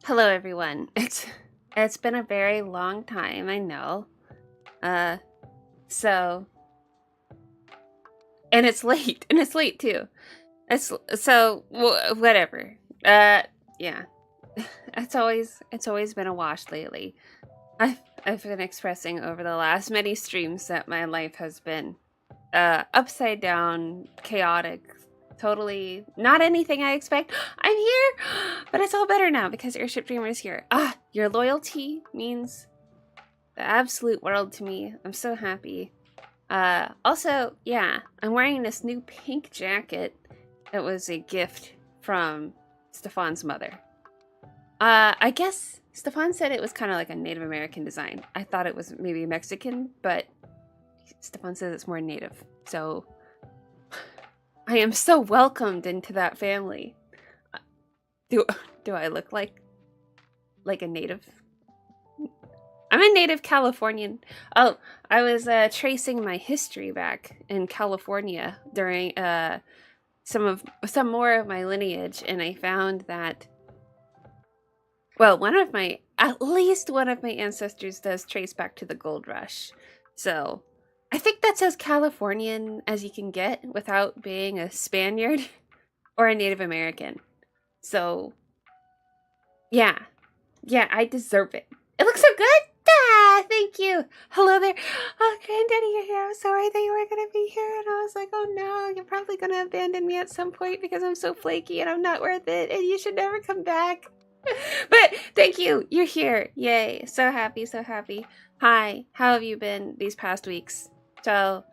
Hello, everyone. It's been a very long time, I know. Uh, so and it's late, and it's late too. Whatever. Yeah. It's always been a wash lately. I've been expressing over the last many streams that my life has been upside down, chaotic, totally not anything I expect. I'm here, but it's all better now because Airship Dreamer is here. Your loyalty means the absolute world to me. I'm so happy. Also, yeah, I'm wearing this new pink jacket. It was a gift from Stefan's mother. I guess Stefan said it was kind of like a Native American design. I thought it was maybe Mexican, but Stefan says it's more native. So I am so welcomed into that family. Do I look like a native? I'm a native Californian. Oh, I was tracing my history back in California during some more of my lineage, and I found that, well, at least one of my ancestors does trace back to the gold rush. So I think that's as Californian as you can get without being a Spaniard or a Native American. So yeah, I deserve it. It looks so good. Thank you. Hello there. Oh, Granddaddy, you're here. I'm sorry that you were going to be here. And I was like, oh no, you're probably going to abandon me at some point because I'm so flaky and I'm not worth it. And you should never come back. But thank you. You're here. Yay. So happy, so happy. Hi. How have you been these past weeks? So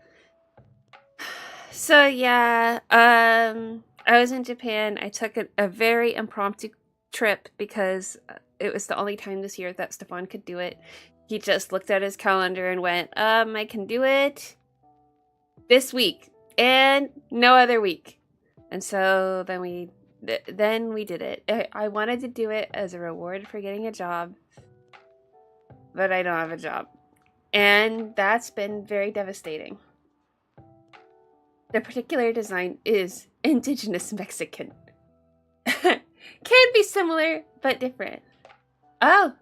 yeah. I was in Japan. I took a very impromptu trip because it was the only time this year that Stefan could do it. He just looked at his calendar and went, I can do it this week and no other week. And so then we did it. I wanted to do it as a reward for getting a job, but I don't have a job. And that's been very devastating. The particular design is indigenous Mexican. Can be similar, but different. Oh.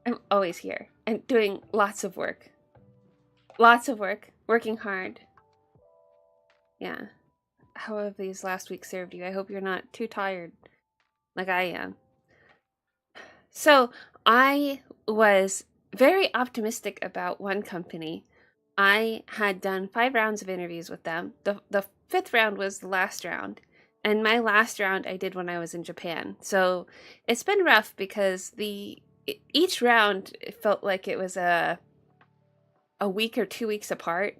I'm always here and doing lots of work. Working hard. Yeah. How have these last weeks served you? I hope you're not too tired like I am. So I was very optimistic about one company. I had done 5 rounds of interviews with them. The 5th round was the last round. And my last round I did when I was in Japan. So it's been rough because each round felt like it was a week or 2 weeks apart.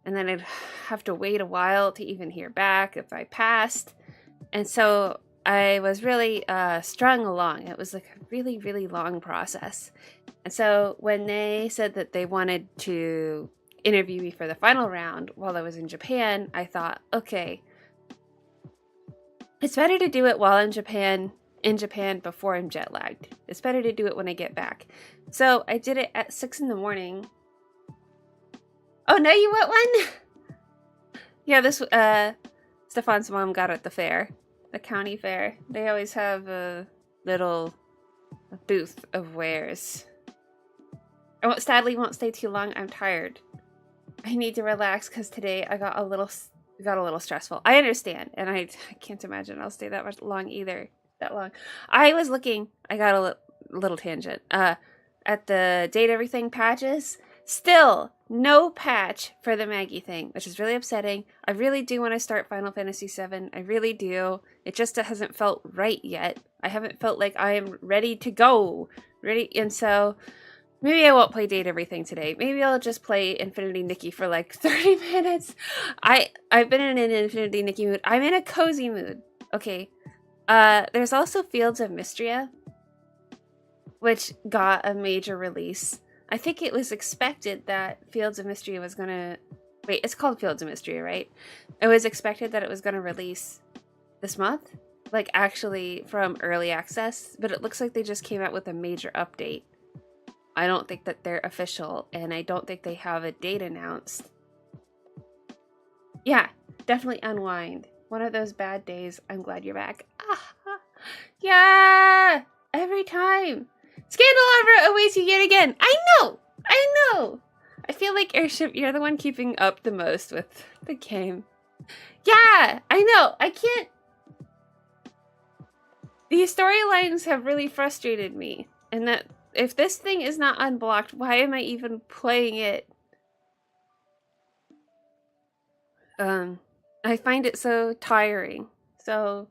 And then I'd have to wait a while to even hear back if I passed. And so I was really strung along. It was like a really, really long process. And so when they said that they wanted to interview me for the final round while I was in Japan, I thought, okay, it's better to do it while in Japan before I'm jet lagged. It's better to do it when I get back. So I did it at 6 a.m. Oh, no, you want one? Yeah, this, Stefan's mom got at the fair, the county fair. They always have a little booth of wares. I sadly won't stay too long. I'm tired. I need to relax because today I got a little stressful. I understand, and I can't imagine I'll stay that long either. That long. I got a little tangent. At the Date Everything patches, still no patch for the Maggie thing, which is really upsetting. I really do want to start Final Fantasy VII. I really do. It just hasn't felt right yet. I haven't felt like I am ready to go. And so maybe I won't play Date Everything today. Maybe I'll just play Infinity Nikki for like 30 minutes. I've been in an Infinity Nikki mood. I'm in a cozy mood. Okay. There's also Fields of Mystria, which got a major release. I think it was expected that Fields of Mystria was gonna... Wait, it's called Fields of Mystria, right? It was expected that it was gonna release this month. Like, actually from early access. But it looks like they just came out with a major update. I don't think that they're official, and I don't think they have a date announced. Yeah, definitely Unwind. One of those bad days. I'm glad you're back. Yeah! Every time. Scandal Opera awaits you yet again. I know! I feel like Airship, you're the one keeping up the most with the game. Yeah! I know! I can't... These storylines have really frustrated me. And that if this thing is not unblocked, why am I even playing it? I find it so tiring. So,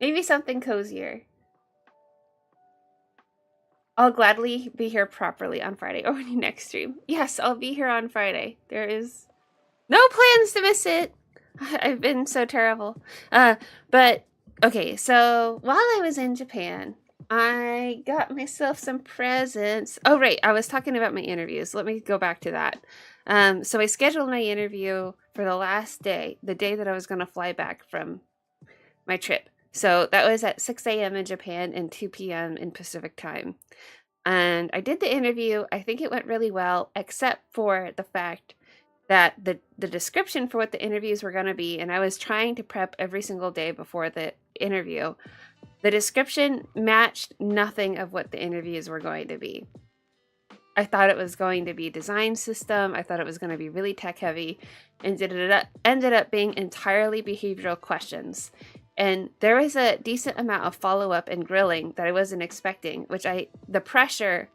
maybe something cozier. I'll gladly be here properly on Friday or next stream. Yes, I'll be here on Friday. There is no plans to miss it. I've been so terrible. But okay, so while I was in Japan, I got myself some presents. Oh, right, I was talking about my interviews. Let me go back to that. So I scheduled my interview for the last day, the day that I was going to fly back from my trip. So that was at 6 a.m. in Japan and 2 p.m. in Pacific time. And I did the interview. I think it went really well, except for the fact that the description for what the interviews were going to be, and I was trying to prep every single day before the interview, the description matched nothing of what the interviews were going to be. I thought it was going to be design system. I thought it was going to be really tech heavy, and it ended up being entirely behavioral questions. And there was a decent amount of follow-up and grilling that I wasn't expecting, which the pressure,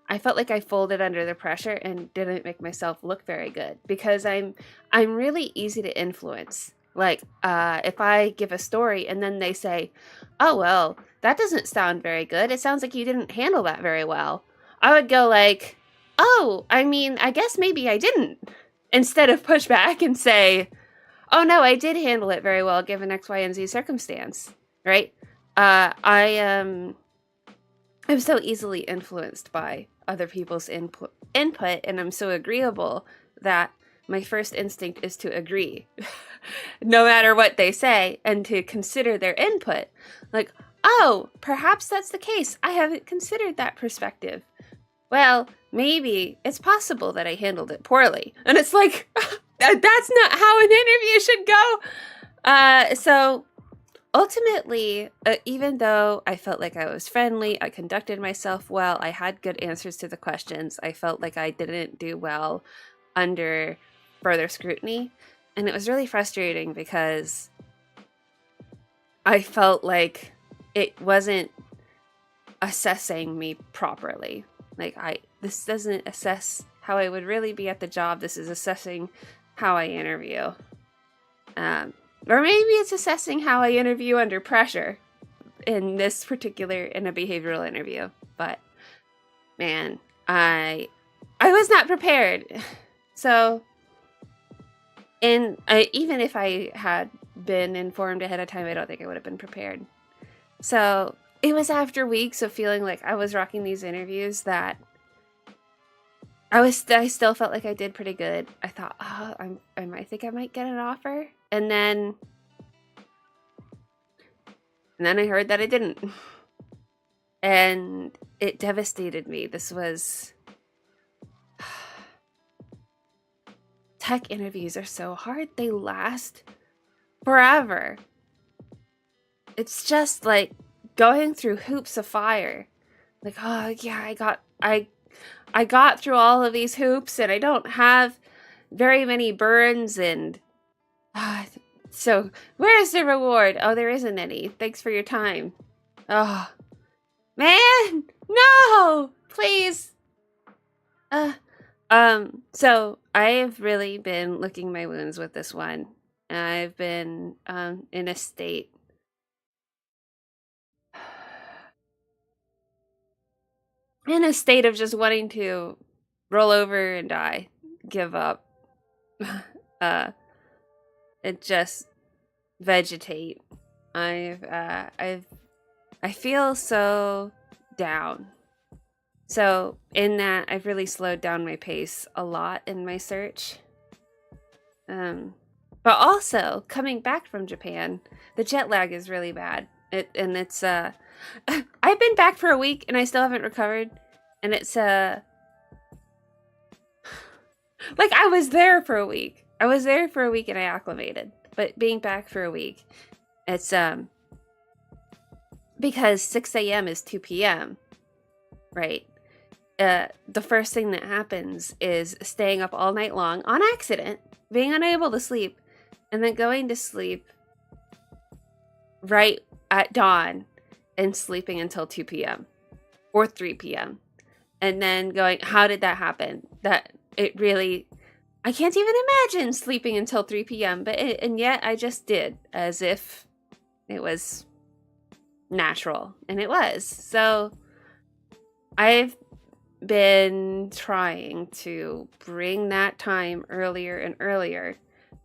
I felt like I folded under the pressure and didn't make myself look very good, because I'm really easy to influence. Like, if I give a story and then they say, oh, well, that doesn't sound very good. It sounds like you didn't handle that very well. I would go like, oh, I mean, I guess maybe I didn't. Instead of push back and say, oh, no, I did handle it very well given X, Y, and Z circumstance, right? I'm so easily influenced by other people's input, and I'm so agreeable that my first instinct is to agree, no matter what they say, and to consider their input. Like, oh, perhaps that's the case. I haven't considered that perspective. Well, maybe it's possible that I handled it poorly. And it's like, that's not how an interview should go. So ultimately, even though I felt like I was friendly, I conducted myself well, I had good answers to the questions, I felt like I didn't do well under further scrutiny. And it was really frustrating because I felt like it wasn't assessing me properly. Like, this doesn't assess how I would really be at the job. This is assessing how I interview. Or maybe it's assessing how I interview under pressure in a behavioral interview. But man, I was not prepared. So, and even if I had been informed ahead of time, I don't think I would have been prepared. So it was after weeks of feeling like I was rocking these interviews that I still felt like I did pretty good. I thought, oh, I think I might get an offer. And then I heard that I didn't. And it devastated me. This was... Tech interviews are so hard. They last forever. It's just like going through hoops of fire. Like, oh yeah, I got through all of these hoops and I don't have very many burns, and so where's the reward? Oh, there isn't any. Thanks for your time. Oh, man, no, please. So I've really been licking my wounds with this one. I've been in a state of just wanting to roll over and die, give up, and just vegetate. I feel so down. So in that, I've really slowed down my pace a lot in my search. But also coming back from Japan, the jet lag is really bad. I've been back for a week and I still haven't recovered. And it's like I was there for a week. I was there for a week and I acclimated. But being back for a week, it's because 6 a.m. is 2 p.m., right? The first thing that happens is staying up all night long on accident, being unable to sleep, and then going to sleep right at dawn and sleeping until 2 p.m. or 3 p.m. And then going, how did that happen? That it really, I can't even imagine sleeping until 3 p.m. And yet I just did, as if it was natural, and it was. So I've been trying to bring that time earlier and earlier,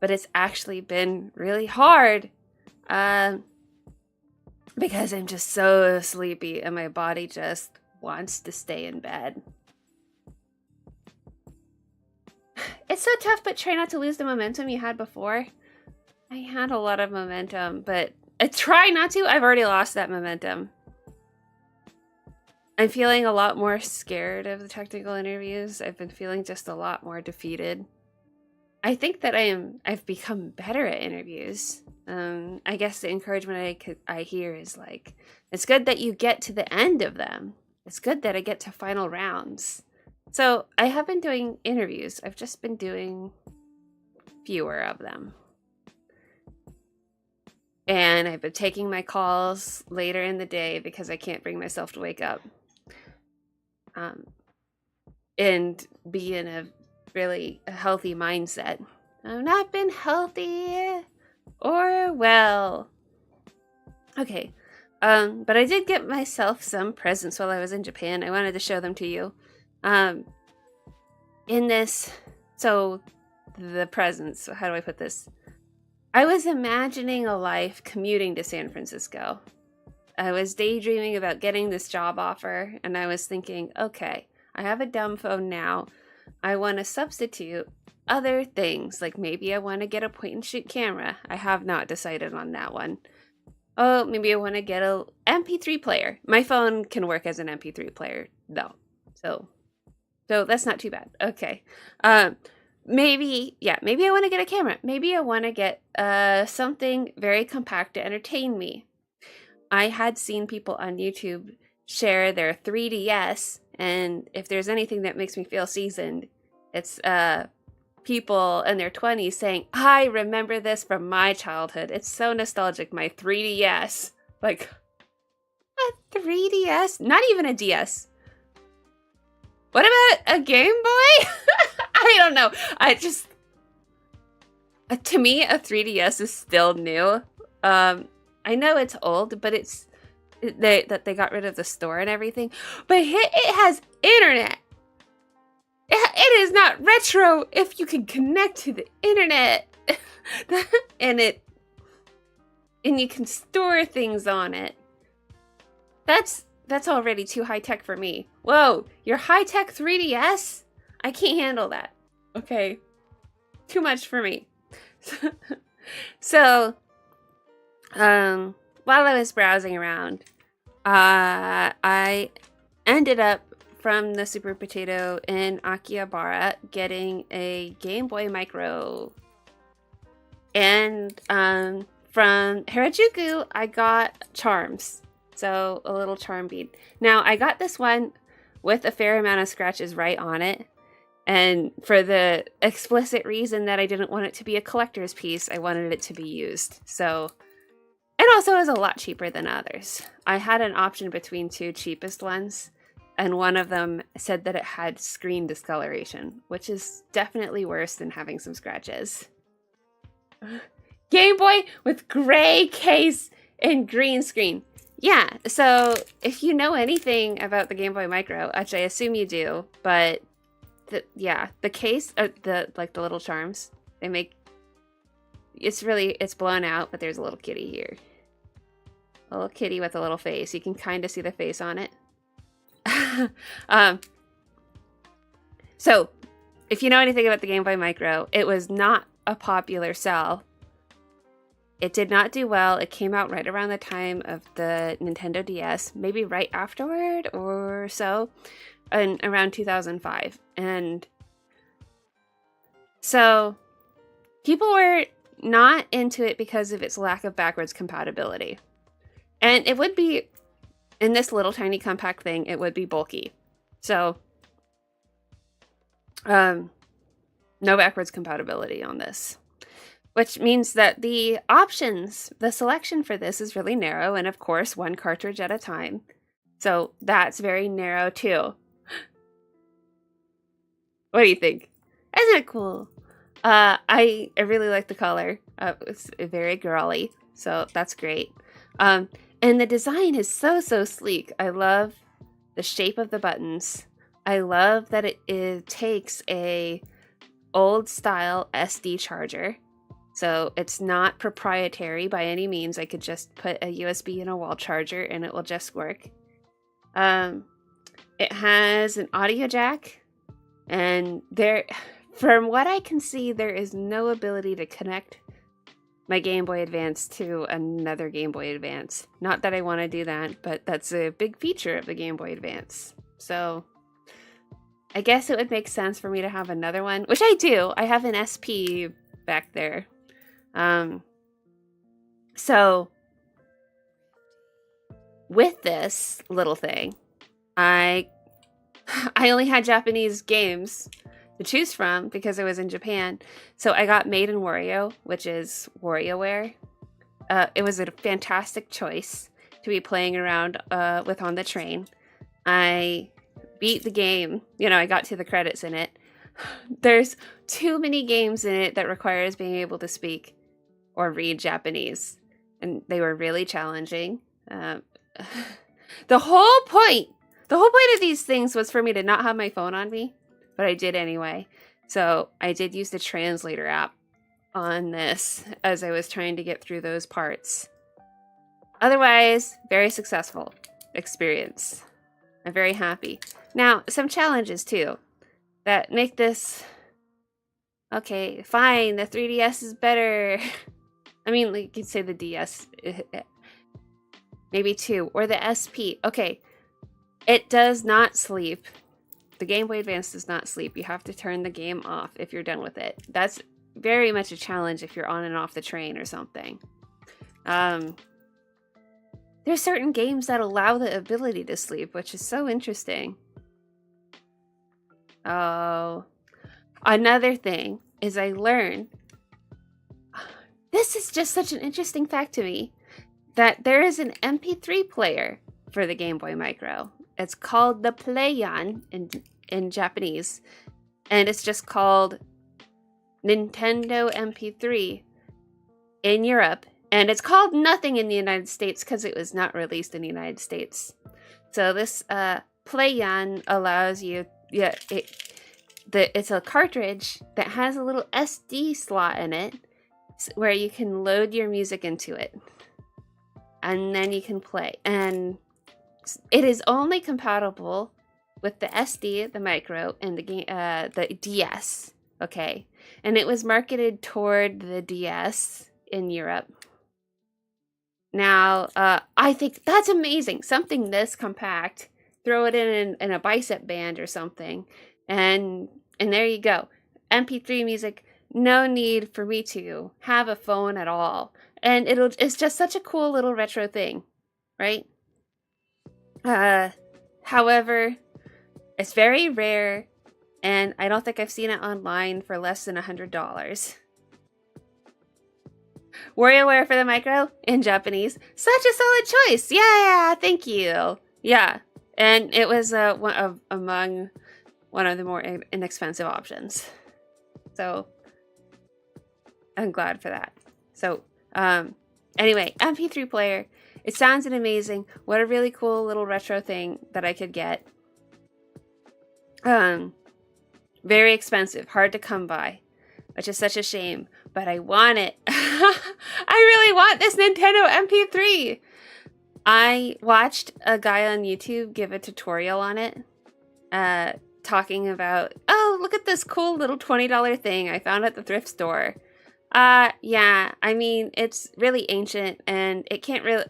but it's actually been really hard because I'm just so sleepy and my body just wants to stay in bed. It's so tough, but try not to lose the momentum you had before. I had a lot of momentum, but I try not to. I've already lost that momentum. I'm feeling a lot more scared of the technical interviews. I've been feeling just a lot more defeated. I think that I've become better at interviews. I guess the encouragement I hear is like, it's good that you get to the end of them. It's good that I get to final rounds. So I have been doing interviews. I've just been doing fewer of them. And I've been taking my calls later in the day because I can't bring myself to wake up. And be in a really healthy mindset. I've not been healthy or well. Okay. But I did get myself some presents while I was in Japan. I wanted to show them to you. In this, so the presents, how do I put this? I was imagining a life commuting to San Francisco. I was daydreaming about getting this job offer, and I was thinking, okay, I have a dumb phone now. I want to substitute other things, like maybe I want to get a point-and-shoot camera. I have not decided on that one. Oh, maybe I want to get a MP3 player. My phone can work as an MP3 player, though. So that's not too bad. Okay. Maybe I want to get a camera. Maybe I want to get something very compact to entertain me. I had seen people on YouTube share their 3DS, and if there's anything that makes me feel seasoned, it's people in their 20s saying, I remember this from my childhood. It's so nostalgic, my 3DS. Like, a 3DS? Not even a DS. What about a Game Boy? I don't know. To me, a 3DS is still new. I know it's old, but they got rid of the store and everything. But it has internet. It is not retro if you can connect to the internet, and you can store things on it. That's already too high tech for me. Whoa, your high tech 3DS? I can't handle that. Okay, too much for me. So, while I was browsing around, I ended up from the Super Potato in Akihabara getting a Game Boy Micro. And from Harajuku, I got charms. So, a little charm bead. Now, I got this one with a fair amount of scratches right on it. And for the explicit reason that I didn't want it to be a collector's piece, I wanted it to be used. So, and also it was a lot cheaper than others. I had an option between two cheapest ones, and one of them said that it had screen discoloration, which is definitely worse than having some scratches. Game Boy with gray case and green screen. Yeah, so if you know anything about the Game Boy Micro, which I assume you do, but the case, the little charms, they make, it's blown out, but there's a little kitty here. A little kitty with a little face. You can kind of see the face on it. So, if you know anything about the Game Boy Micro, it was not a popular sell. It did not do well. It came out right around the time of the Nintendo DS, maybe right afterward or so, in around 2005. And so people were not into it because of its lack of backwards compatibility. And it would be in this little tiny compact thing, it would be bulky. So, no backwards compatibility on this. Which means that the options, the selection for this is really narrow, and of course, one cartridge at a time. So that's very narrow too. What do you think? Isn't it cool? I really like the color. It's very girly, so that's great. And the design is so sleek. I love the shape of the buttons. I love that it takes a old style SD charger. So it's not proprietary by any means. I could just put a USB in a wall charger and it will just work. It has an audio jack, and from what I can see, there is no ability to connect my Game Boy Advance to another Game Boy Advance. Not that I want to do that, but that's a big feature of the Game Boy Advance. So I guess it would make sense for me to have another one, which I do. I have an SP back there. So with this little thing, I only had Japanese games to choose from because I was in Japan. So I got Made in Wario, which is WarioWare. It was a fantastic choice to be playing around with on the train. I beat the game. I got to the credits in it. There's too many games in it that requires being able to speak or read Japanese, and they were really challenging. The whole point of these things was for me to not have my phone on me, but I did anyway. So I did use the translator app on this as I was trying to get through those parts. Otherwise, very successful experience. I'm very happy. Now, some challenges too that make this... Okay, fine, the 3DS is better. I mean, like, you could say the DS, maybe 2, or the SP. Okay, it does not sleep. The Game Boy Advance does not sleep. You have to turn the game off if you're done with it. That's very much a challenge if you're on and off the train or something. There's certain games that allow the ability to sleep, which is so interesting. Oh, another thing is I learned, this is just such an interesting fact to me, that there is an MP3 player for the Game Boy Micro. It's called the Playan in Japanese, and it's just called Nintendo MP3 in Europe, and it's called nothing in the United States because it was not released in the United States. So this Playan allows you, it's a cartridge that has a little SD slot in it where you can load your music into it, and then you can play. And it is only compatible with the SD, the Micro, and the DS. Okay, and it was marketed toward the DS in Europe. Now, I think that's amazing. Something this compact, throw it in a bicep band or something, and there you go. MP3 music, no need for me to have a phone at all. And it's just such a cool little retro thing, right? However, it's very rare, and I don't think I've seen it online for less than $100. WarioWare for the Micro in Japanese. Such a solid choice. Yeah, thank you. Yeah, and it was among one of the more inexpensive options. So I'm glad for that. So anyway, MP3 player. It sounds amazing. What a really cool little retro thing that I could get. Very expensive, hard to come by, which is such a shame, but I want it. I really want this Nintendo MP3. I watched a guy on YouTube give a tutorial on it, talking about, oh, look at this cool little $20 thing I found at the thrift store. Yeah, I mean, it's really ancient, and it can't really...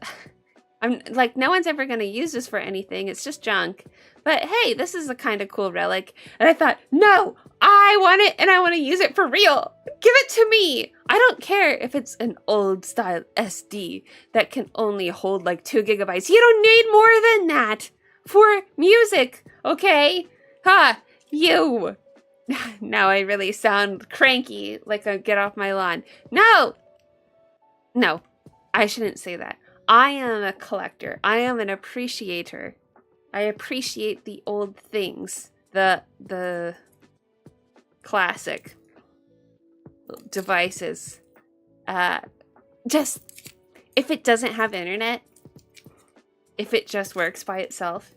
I'm like, no one's ever going to use this for anything. It's just junk. But hey, this is a kind of cool relic. And I thought, no, I want it, and I want to use it for real. Give it to me. I don't care if it's an old style SD that can only hold like 2 gigabytes. You don't need more than that for music, okay? Ha, you. Now I really sound cranky, like I get off my lawn. No, no, I shouldn't say that. I am a collector. I am an appreciator. I appreciate the old things, the classic devices. Just if it doesn't have internet, if it just works by itself,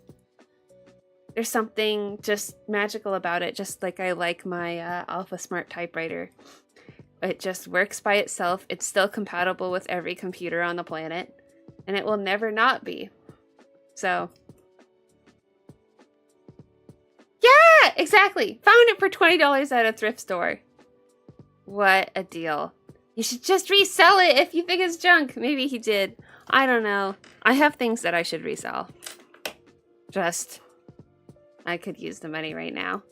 there's something just magical about it. Just like I like my Alpha Smart typewriter. It just works by itself. It's still compatible with every computer on the planet, and it will never not be. So, yeah, exactly. Found it for $20 at a thrift store. What a deal. You should just resell it if you think it's junk. Maybe he did. I don't know. I have things that I should resell. I could use the money right now.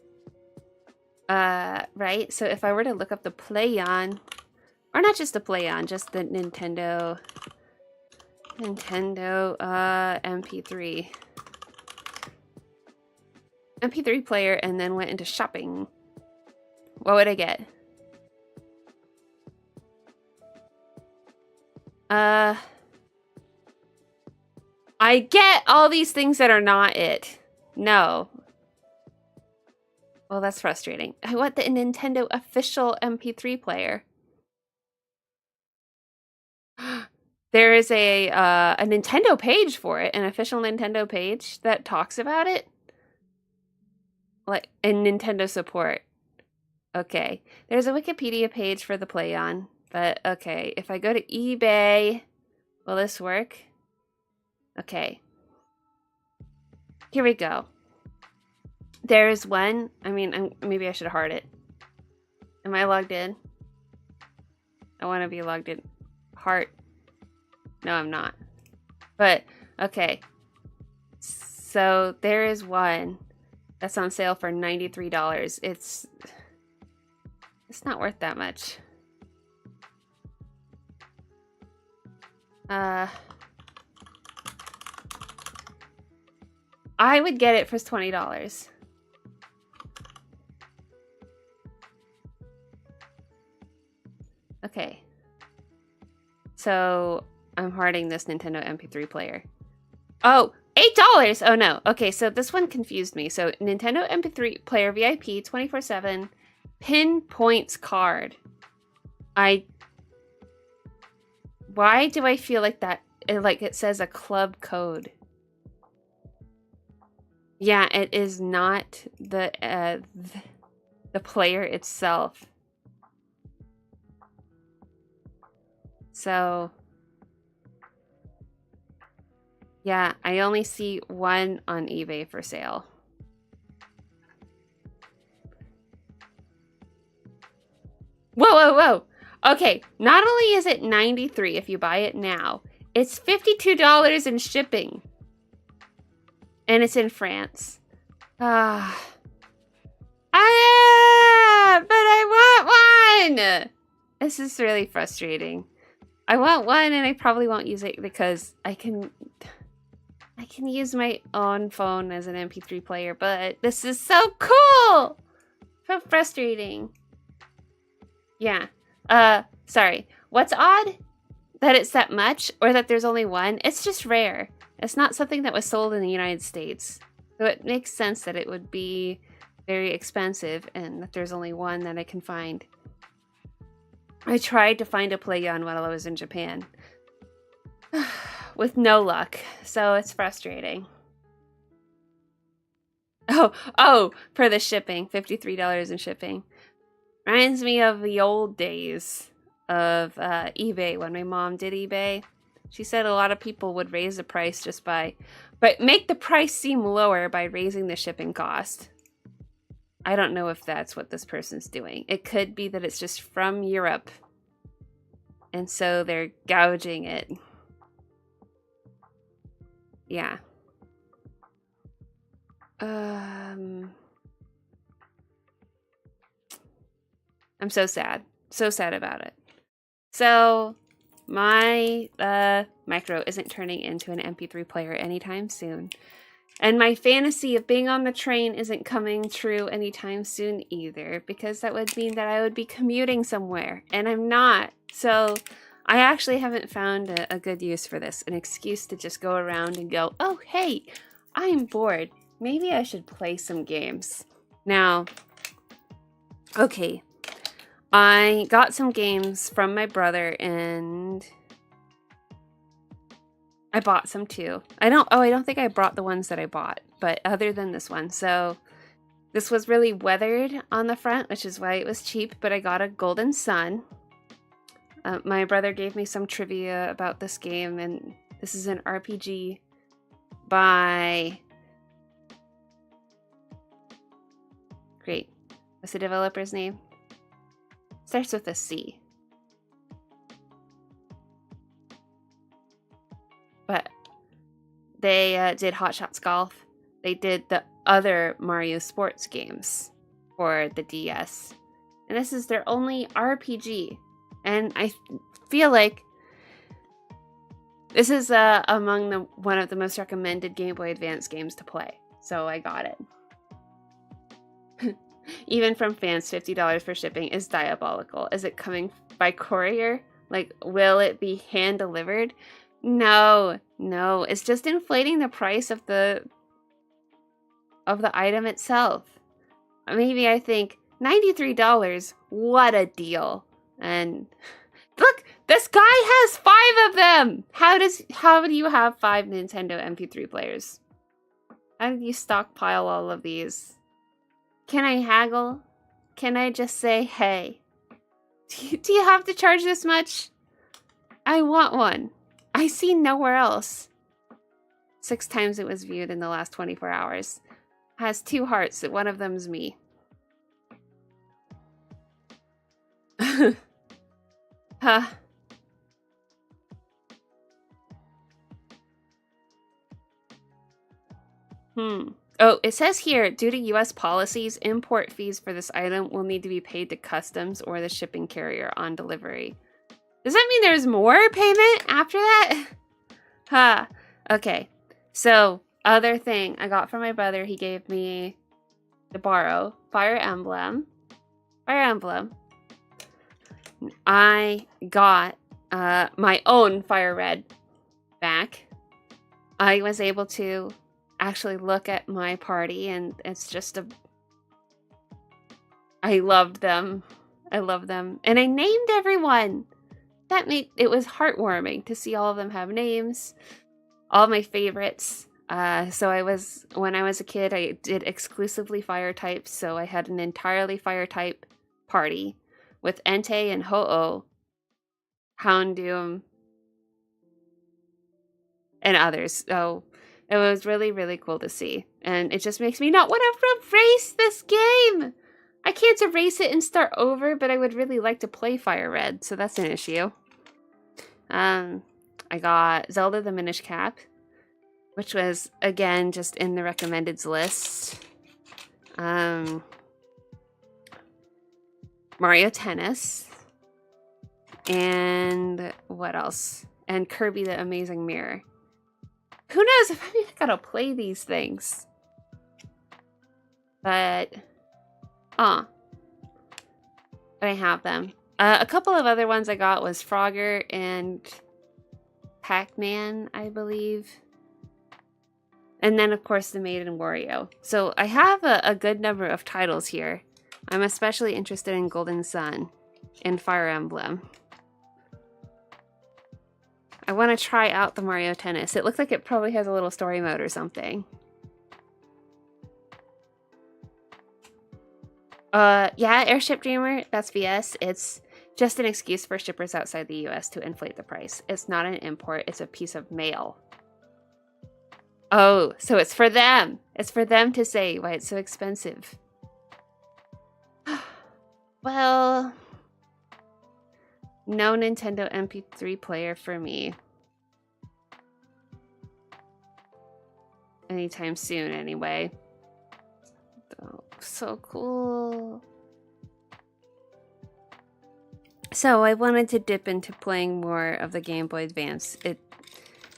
Right? So if I were to look up the Play-On, or not just the Play-On, just the Nintendo MP3. MP3 player, and then went into shopping. What would I get? I get all these things that are not it. No. Well, that's frustrating. I want the Nintendo official MP3 player. There is a Nintendo page for it, an official Nintendo page that talks about it. Like, and Nintendo support. Okay. There's a Wikipedia page for the Play-On, but okay. If I go to eBay, will this work? Okay. Here we go. There's one. I mean, maybe I should heart it. Am I logged in? I want to be logged in. Heart. No, I'm not. But, okay. So, there is one that's on sale for $93. It's not worth that much. I would get it for $20. Okay. So, I'm hearting this Nintendo MP3 player. Oh, $8! Oh no. Okay, so this one confused me. So, Nintendo MP3 player VIP 24/7 pinpoints card. Why do I feel like that, like it says a club code? Yeah, it is not the player itself. So, yeah, I only see one on eBay for sale. Whoa, whoa, whoa. Okay, not only is it $93 if you buy it now, it's $52 in shipping. And it's in France. But I want one! This is really frustrating. I want one and I probably won't use it because I can use my own phone as an MP3 player, but this is so cool! So frustrating. Yeah. Sorry. What's odd? That it's that much, or that there's only one? It's just rare. It's not something that was sold in the United States. So it makes sense that it would be very expensive and that there's only one that I can find. I tried to find a Play-On while I was in Japan. With no luck. So it's frustrating. Oh, for the shipping. $53 in shipping. Reminds me of the old days of eBay, when my mom did eBay. She said a lot of people would raise the price but make the price seem lower by raising the shipping cost. I don't know if that's what this person's doing. It could be that it's just from Europe, and so they're gouging it. Yeah. I'm so sad. So sad about it. So my micro isn't turning into an MP3 player anytime soon. And my fantasy of being on the train isn't coming true anytime soon either, because that would mean that I would be commuting somewhere, and I'm not. So I actually haven't found a good use for this, an excuse to just go around and go, oh, hey, I'm bored. Maybe I should play some games. Now, okay, I got some games from my brother and I bought some too. I don't think I brought the ones that I bought, but other than this one. So this was really weathered on the front, which is why it was cheap, but I got a Golden Sun. My brother gave me some trivia about this game, and this is an RPG by... Great. What's the developer's name? Starts with a C. But they did Hot Shots Golf. They did the other Mario sports games for the DS. And this is their only RPG. And I feel like this is among one of the most recommended Game Boy Advance games to play. So I got it. Even from fans, $50 for shipping is diabolical. Is it coming by courier? Like, will it be hand delivered? No, it's just inflating the price of the item itself. Maybe I think $93, what a deal. And look, this guy has 5 of them. How do you have 5 Nintendo MP3 players? How did you stockpile all of these? Can I haggle? Can I just say, hey, do you have to charge this much? I want one. I see nowhere else. 6 times it was viewed in the last 24 hours. Has 2 hearts. One of them's me. Huh. Oh, it says here, due to US policies, import fees for this item will need to be paid to customs or the shipping carrier on delivery. Does that mean there's more payment after that? Huh. Okay. So, other thing I got from my brother, he gave me to borrow Fire Emblem. Fire Emblem. I got my own Fire Red back. I was able to actually look at my party, and it's just I loved them. I love them. And I named everyone. That made it was heartwarming to see all of them have names. All my favorites. So when I was a kid, I did exclusively fire types, so I had an entirely fire type party with Entei and Ho-Oh, Houndoom, and others. So it was really, really cool to see. And it just makes me not want to erase this game! I can't erase it and start over, but I would really like to play Fire Red, so that's an issue. I got Zelda the Minish Cap, which was, again, just in the recommendeds list. Mario Tennis. And what else? And Kirby the Amazing Mirror. Who knows if I gotta play these things. But I have them. A couple of other ones I got was Frogger and Pac-Man, I believe. And then, of course, the Maiden Wario. So I have a good number of titles here. I'm especially interested in Golden Sun and Fire Emblem. I want to try out the Mario Tennis. It looks like it probably has a little story mode or something. Yeah, Airship Dreamer, that's BS. It's just an excuse for shippers outside the US to inflate the price. It's not an import, it's a piece of mail. Oh, so it's for them. It's for them to say why it's so expensive. Well, no Nintendo MP3 player for me. Anytime soon, anyway. Oh, so cool. So I wanted to dip into playing more of the Game Boy Advance.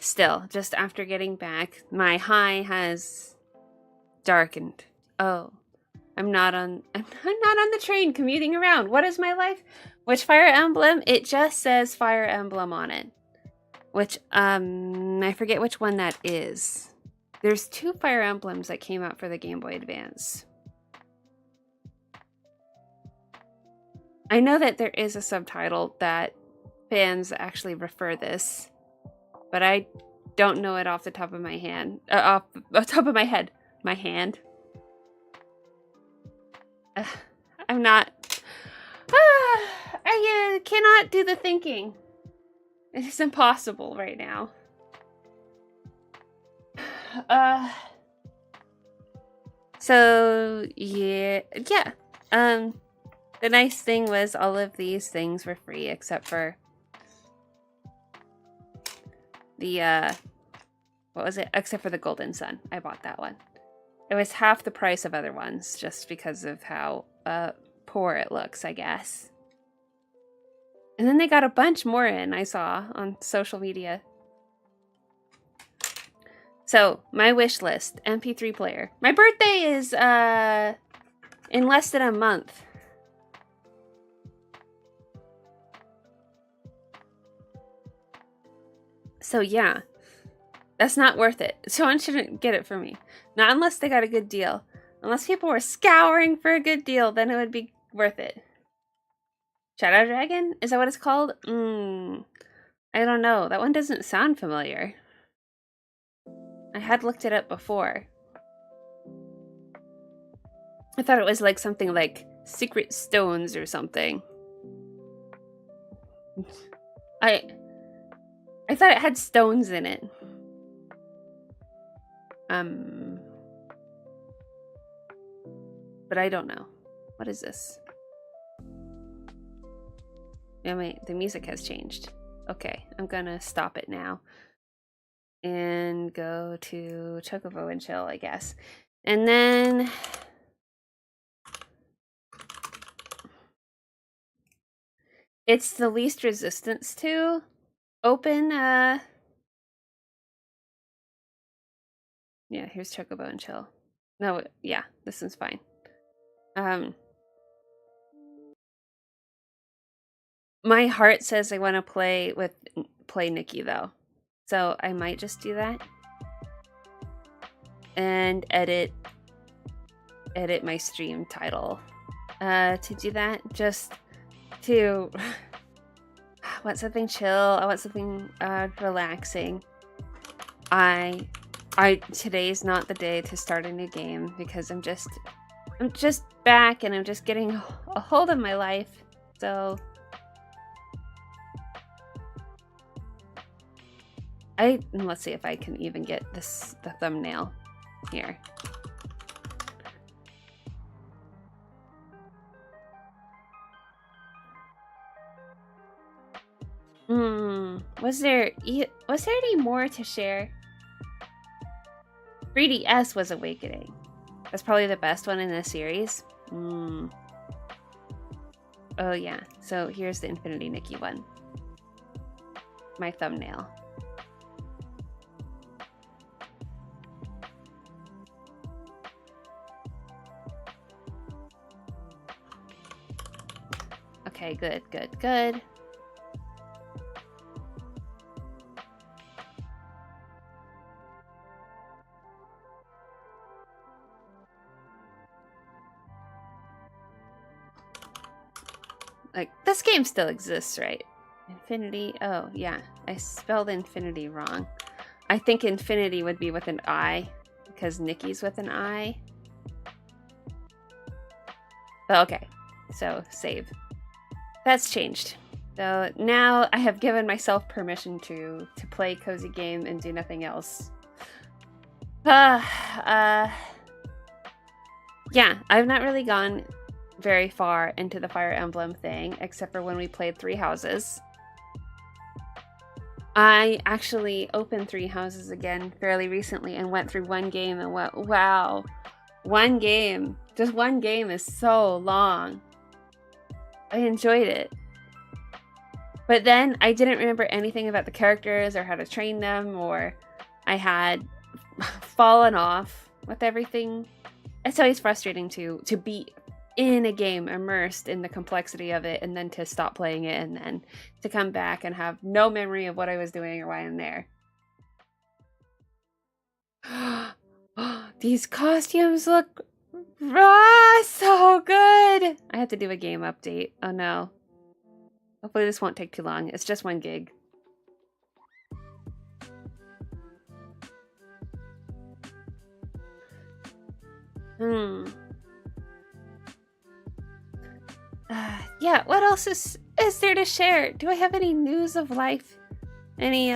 Still, just after getting back, my high has darkened. Oh, I'm not on the train commuting around. What is my life? Which Fire Emblem? It just says Fire Emblem on it. Which I forget which one that is. There's 2 Fire Emblems that came out for the Game Boy Advance. I know that there is a subtitle that fans actually refer this, but I don't know it off the top of my hand. Off the top of my head. My hand. I'm not... I cannot do the thinking. It's impossible right now. So, yeah. The nice thing was all of these things were free except for the, what was it? Except for the Golden Sun. I bought that one. It was half the price of other ones just because of how, poor it looks, I guess. And then they got a bunch more in, I saw on social media. So, my wish list, MP3 player. My birthday is, in less than a month. So yeah, that's not worth it. Someone shouldn't get it for me. Not unless they got a good deal. Unless people were scouring for a good deal, then it would be worth it. Shadow Dragon? Is that what it's called? I don't know. That one doesn't sound familiar. I had looked it up before. I thought it was like something like Secret Stones or something. I thought it had stones in it. But I don't know. What is this? Yeah, wait, the music has changed. Okay, I'm gonna stop it now. And go to Chocobo and chill, I guess. And then... it's the least resistance to open, yeah, here's Chocobo and chill. No, yeah, this one's fine. My heart says I want to play Nikki though. So I might just do that. And edit my stream title. To do that, just to I want something chill. I want something relaxing. Today's not the day to start a new game because I'm just back and I'm just getting a hold of my life. So let's see if I can even get the thumbnail here. Was there any more to share? 3DS was Awakening. That's probably the best one in the series. Oh yeah, so here's the Infinity Nikki one. My thumbnail. Okay, good. Like, this game still exists, right? Infinity, oh yeah, I spelled Infinity wrong. I think Infinity would be with an I, because Nikki's with an I. But okay, so save. That's changed. So now I have given myself permission to play Cozy Game and do nothing else. Yeah, I've not really gone very far into the Fire Emblem thing, except for when we played Three Houses. I actually opened Three Houses again fairly recently and went through one game and went, wow, one game, just one game is so long. I enjoyed it. But then I didn't remember anything about the characters or how to train them, or I had fallen off with everything. It's always frustrating to be in a game immersed in the complexity of it, and then to stop playing it, and then to come back and have no memory of what I was doing or why I'm there. These costumes look so good. I have to do a game update. Oh no. Hopefully this won't take too long. It's just 1 gig. Yeah, what else is there to share? Do I have any news of life? Any,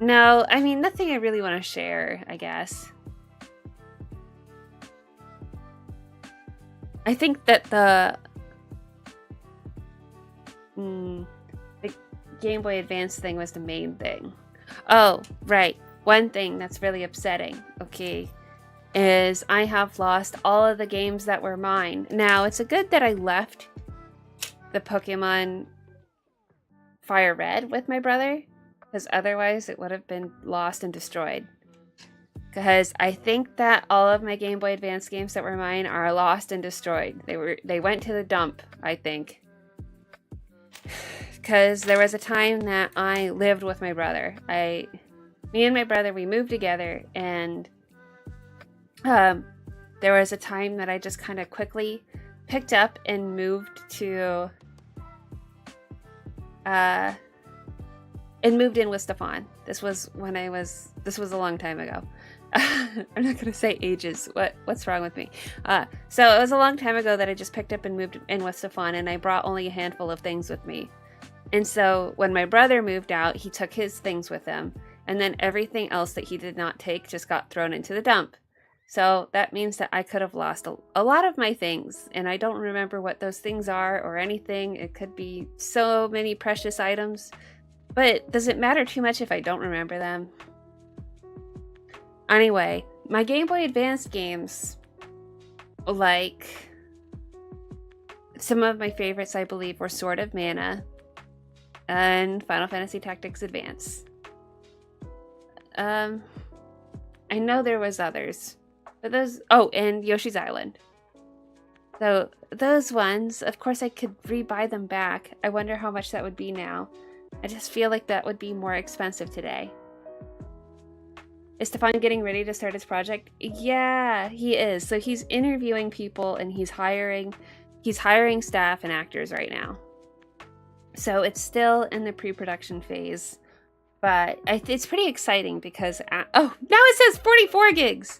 No, I mean, nothing I really want to share, I guess. I think that the Game Boy Advance thing was the main thing. Oh, right. One thing that's really upsetting, okay, is I have lost all of the games that were mine. Now, it's a good that I left the Pokemon Fire Red with my brother, because otherwise it would have been lost and destroyed. Because I think that all of my Game Boy Advance games that were mine are lost and destroyed. They went to the dump, I think. Because there was a time that I lived with my brother. Me and my brother, we moved together, and there was a time that I just kind of quickly picked up and moved in with Stefan. This was a long time ago. I'm not gonna say ages. What's wrong with me? So it was a long time ago that I just picked up and moved in with Stefan, and I brought only a handful of things with me. And so when my brother moved out, he took his things with him, and then everything else that he did not take just got thrown into the dump. So that means that I could have lost a lot of my things, and I don't remember what those things are or anything. It could be so many precious items, but does it matter too much if I don't remember them? Anyway, my Game Boy Advance games, like some of my favorites, I believe, were Sword of Mana and Final Fantasy Tactics Advance. I know there was others, but and Yoshi's Island. So those ones, of course, I could rebuy them back. I wonder how much that would be now. I just feel like that would be more expensive today. Is Stefan getting ready to start his project? Yeah, he is. So he's interviewing people, and he's hiring staff and actors right now. So it's still in the pre-production phase, but it's pretty exciting because now it says 44 gigs.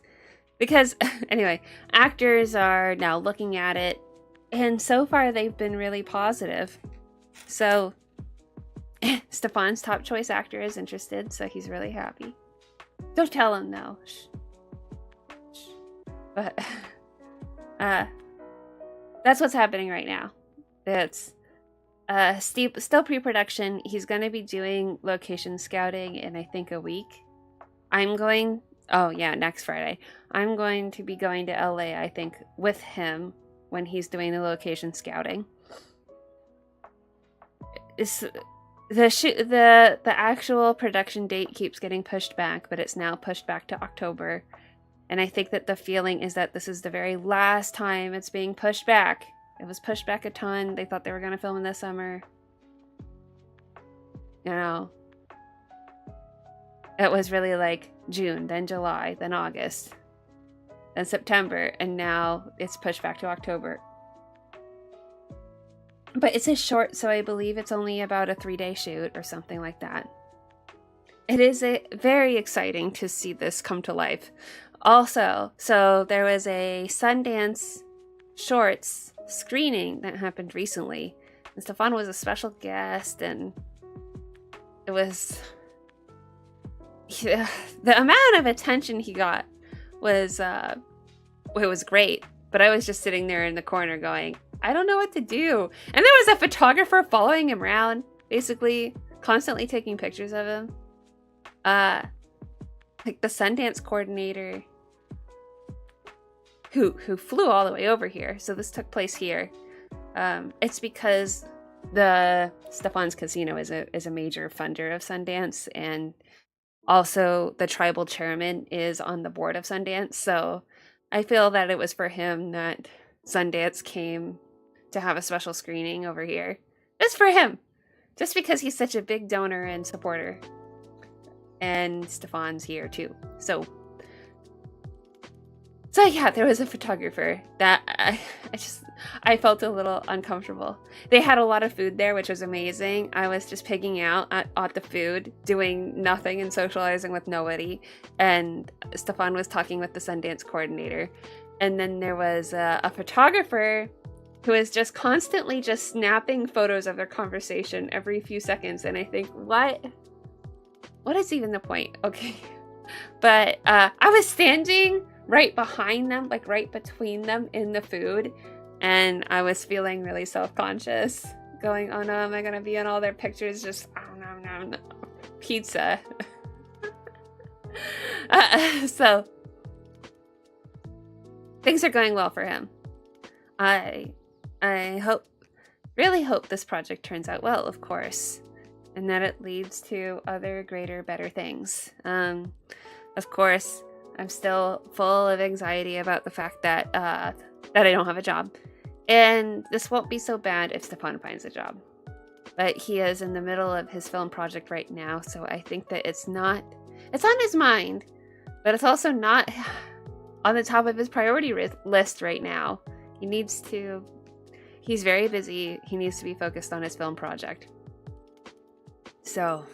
Because anyway, actors are now looking at it, and so far they've been really positive. So Stefan's top choice actor is interested, so he's really happy. Don't tell him, though. Shh. But that's what's happening right now. It's still pre-production. He's going to be doing location scouting in, I think, a week. Next Friday. I'm going to be going to LA, I think, with him when he's doing the location scouting. The actual production date keeps getting pushed back, but it's now pushed back to October. And I think that the feeling is that this is the very last time it's being pushed back. It was pushed back a ton. They thought they were going to film in the summer. You know, it was really like June, then July, then August, then September, and now it's pushed back to October. But it's a short, so I believe it's only about a 3-day shoot or something like that. It is very exciting to see this come to life. Also, so there was a Sundance Shorts screening that happened recently. And Stefan was a special guest, and it was... the amount of attention he got was great. But I was just sitting there in the corner going, I don't know what to do. And there was a photographer following him around, basically constantly taking pictures of him. Like the Sundance coordinator, who flew all the way over here. So this took place here. It's because the Stefan's Casino is a major funder of Sundance, and also the tribal chairman is on the board of Sundance. So I feel that it was for him that Sundance came to have a special screening over here. Just for him. Just because he's such a big donor and supporter. And Stefan's here too. So yeah, there was a photographer that I felt a little uncomfortable. They had a lot of food there, which was amazing. I was just pigging out at the food, doing nothing and socializing with nobody. And Stefan was talking with the Sundance coordinator. And then there was a photographer who is just constantly just snapping photos of their conversation every few seconds. And I think, what is even the point? Okay. But I was standing right behind them, like right between them in the food. And I was feeling really self-conscious, going, oh no, am I going to be in all their pictures? Just, oh no, pizza. So, things are going well for him. I really hope this project turns out well, of course, and that it leads to other greater, better things. Of course, I'm still full of anxiety about the fact that I don't have a job, and this won't be so bad if Stefan finds a job. But he is in the middle of his film project right now, so I think that it's on his mind, but it's also not on the top of his priority list right now. He's very busy. He needs to be focused on his film project. So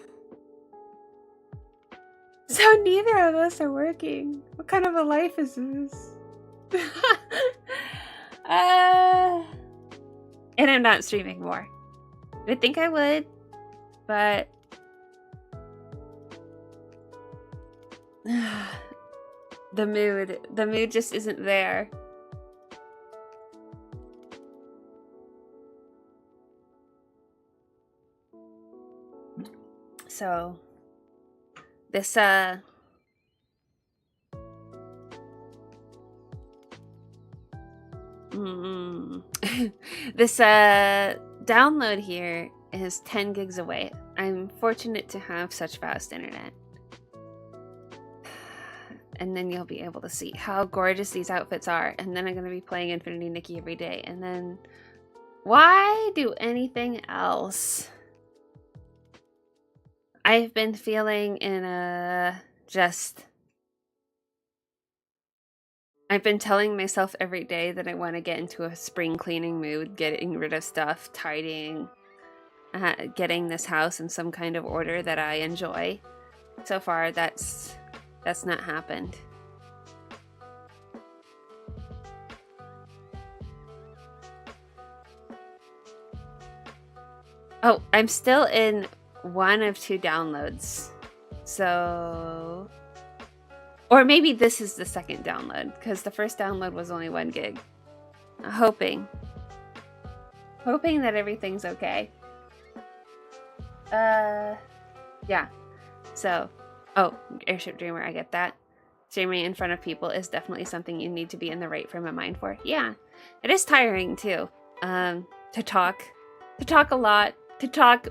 neither of us are working. What kind of a life is this? And I'm not streaming more. I think I would, but the mood just isn't there. So this this download here is 10 gigs away. I'm fortunate to have such fast internet. And then you'll be able to see how gorgeous these outfits are. And then I'm going to be playing Infinity Nikki every day. And then why do anything else? I've been feeling I've been telling myself every day that I want to get into a spring cleaning mood, getting rid of stuff, tidying, getting this house in some kind of order that I enjoy. So far, that's not happened. Oh, I'm still in one of 2 downloads. So, or maybe this is the second download, because the first download was only 1 gig. Hoping that everything's okay. Yeah. So, oh, Airship Dreamer, I get that. Streaming in front of people is definitely something you need to be in the right frame of mind for. Yeah, it is tiring too. To talk a lot, to talk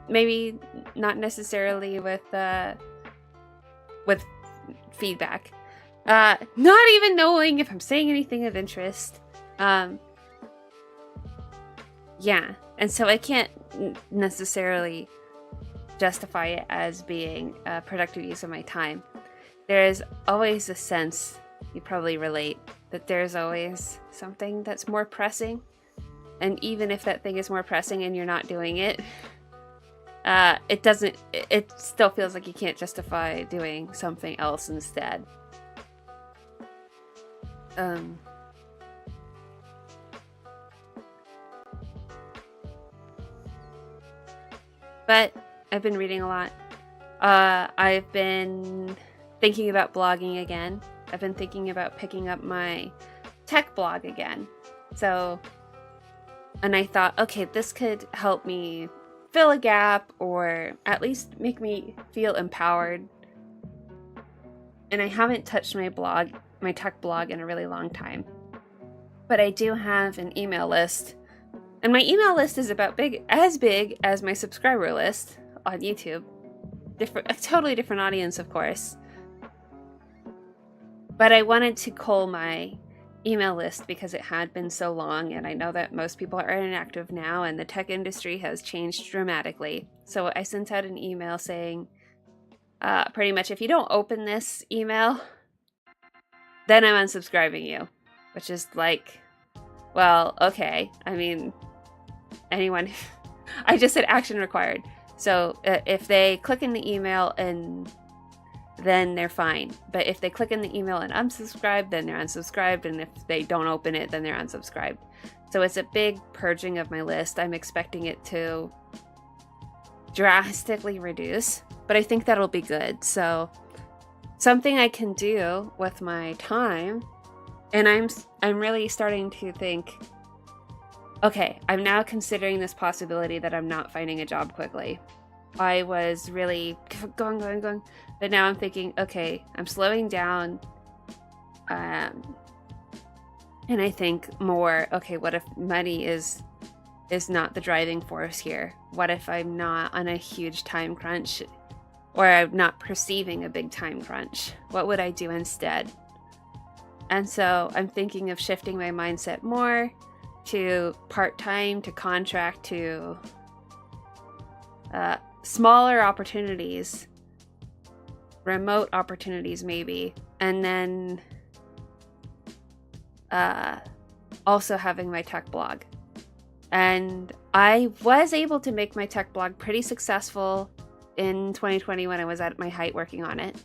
maybe not necessarily with feedback. Not even knowing if I'm saying anything of interest. Yeah, and so I can't necessarily justify it as being a productive use of my time. There's always a sense, you probably relate, that there's always something that's more pressing. And even if that thing is more pressing and you're not doing it, it still feels like you can't justify doing something else instead. But I've been reading a lot. I've been thinking about blogging again. I've been thinking about picking up my tech blog again. And I thought, okay, this could help me fill a gap or at least make me feel empowered. And I haven't touched my tech blog in a really long time. but I do have an email list. And my email list is about as big as my subscriber list on YouTube. A totally different audience, of course. But I wanted to cull my email list because it had been so long, and I know that most people are inactive now, and the tech industry has changed dramatically. So I sent out an email saying, pretty much, if you don't open this email, then I'm unsubscribing you. Which is like, well, okay. I mean, anyone... I just said action required. So if they click in the email and then they're fine. But if they click in the email and unsubscribe, then they're unsubscribed. And if they don't open it, then they're unsubscribed. So it's a big purging of my list. I'm expecting it to drastically reduce, but I think that'll be good. So something I can do with my time, and I'm really starting to think, okay, I'm now considering this possibility that I'm not finding a job quickly. I was really going, but now I'm thinking, okay, I'm slowing down, and I think more, okay, what if money is not the driving force here? What if I'm not on a huge time crunch, or I'm not perceiving a big time crunch? What would I do instead? And so I'm thinking of shifting my mindset more to part-time, to contract, to smaller opportunities, remote opportunities maybe, and then also having my tech blog. And I was able to make my tech blog pretty successful in 2020 when I was at my height working on it.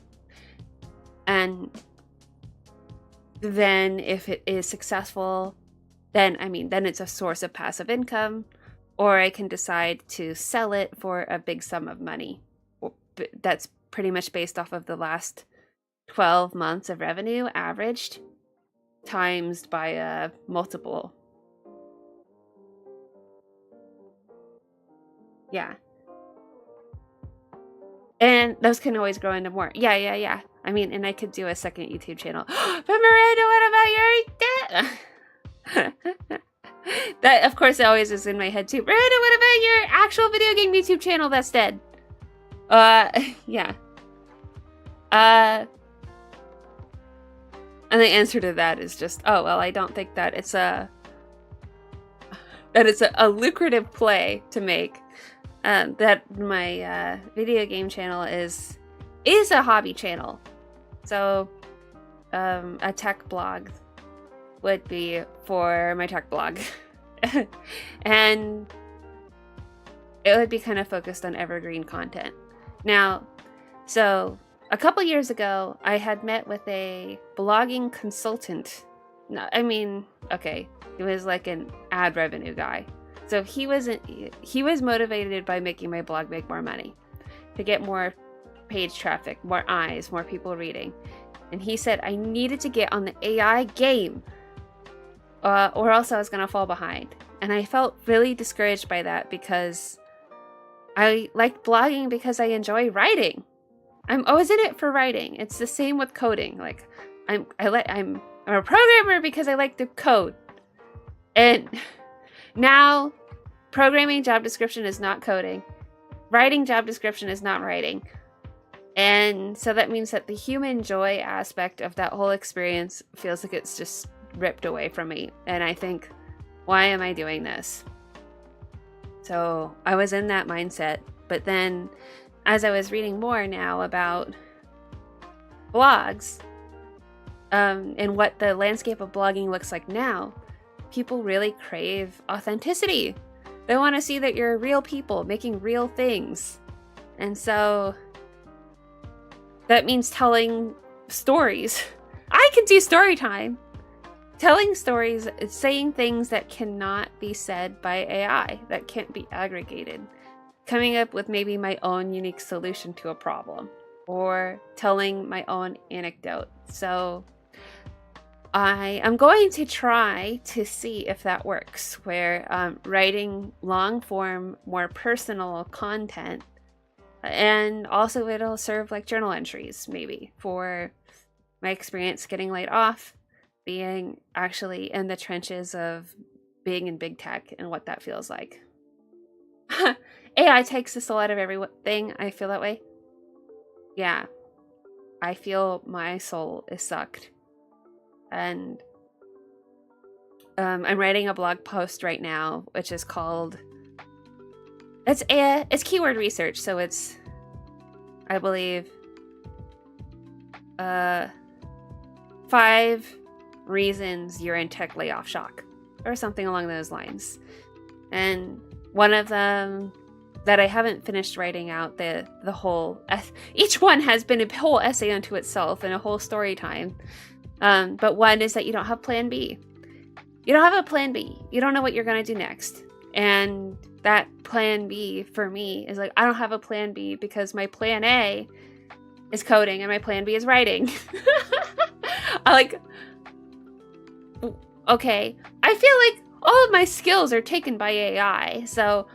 And then if it is successful, then it's a source of passive income, or I can decide to sell it for a big sum of money. That's pretty much based off of the last 12 months of revenue averaged times by a multiple. Yeah. And those can always grow into more. Yeah. I mean, and I could do a second YouTube channel. But Miranda, what about your... That, of course, always is in my head, too. Miranda, what about your actual video game YouTube channel that's dead? Yeah. And the answer to that is just, oh, well, I don't think that it's a lucrative play to make. That my video game channel is a hobby channel. So a tech blog would be for my tech blog. And it would be kind of focused on evergreen content. Now, so a couple years ago, I had met with a blogging consultant. No, I mean, okay, he was like an ad revenue guy. So he was motivated by making my blog make more money, to get more page traffic, more eyes, more people reading. And he said I needed to get on the AI game, or else I was going to fall behind. And I felt really discouraged by that because I like blogging because I enjoy writing. I'm always in it for writing. It's the same with coding. Like I'm a programmer because I like to code. And now programming job description is not coding. Writing job description is not writing. And so that means that the human joy aspect of that whole experience feels like it's just ripped away from me. And I think, why am I doing this? So I was in that mindset. But then as I was reading more now about blogs, and what the landscape of blogging looks like now, people really crave authenticity. They want to see that you're real people making real things. And so that means telling stories. I can do story time. Telling stories, saying things that cannot be said by AI, that can't be aggregated. Coming up with maybe my own unique solution to a problem, or telling my own anecdote. So I am going to try to see if that works, where writing long form, more personal content, and also it'll serve like journal entries maybe for my experience getting laid off, being actually in the trenches of being in big tech and what that feels like. AI takes the soul out of everything. I feel that way. Yeah. I feel my soul is sucked. And I'm writing a blog post right now, which is called... It's keyword research, so it's, I believe, 5 reasons you're in tech layoff shock, or something along those lines. And one of them that I haven't finished writing out, the whole... each one has been a whole essay unto itself and a whole story time. But one is that you don't have plan B. You don't have a plan B. You don't know what you're going to do next. And that plan B for me is like, I don't have a plan B because my plan A is coding and my plan B is writing. Okay, I feel like all of my skills are taken by AI. So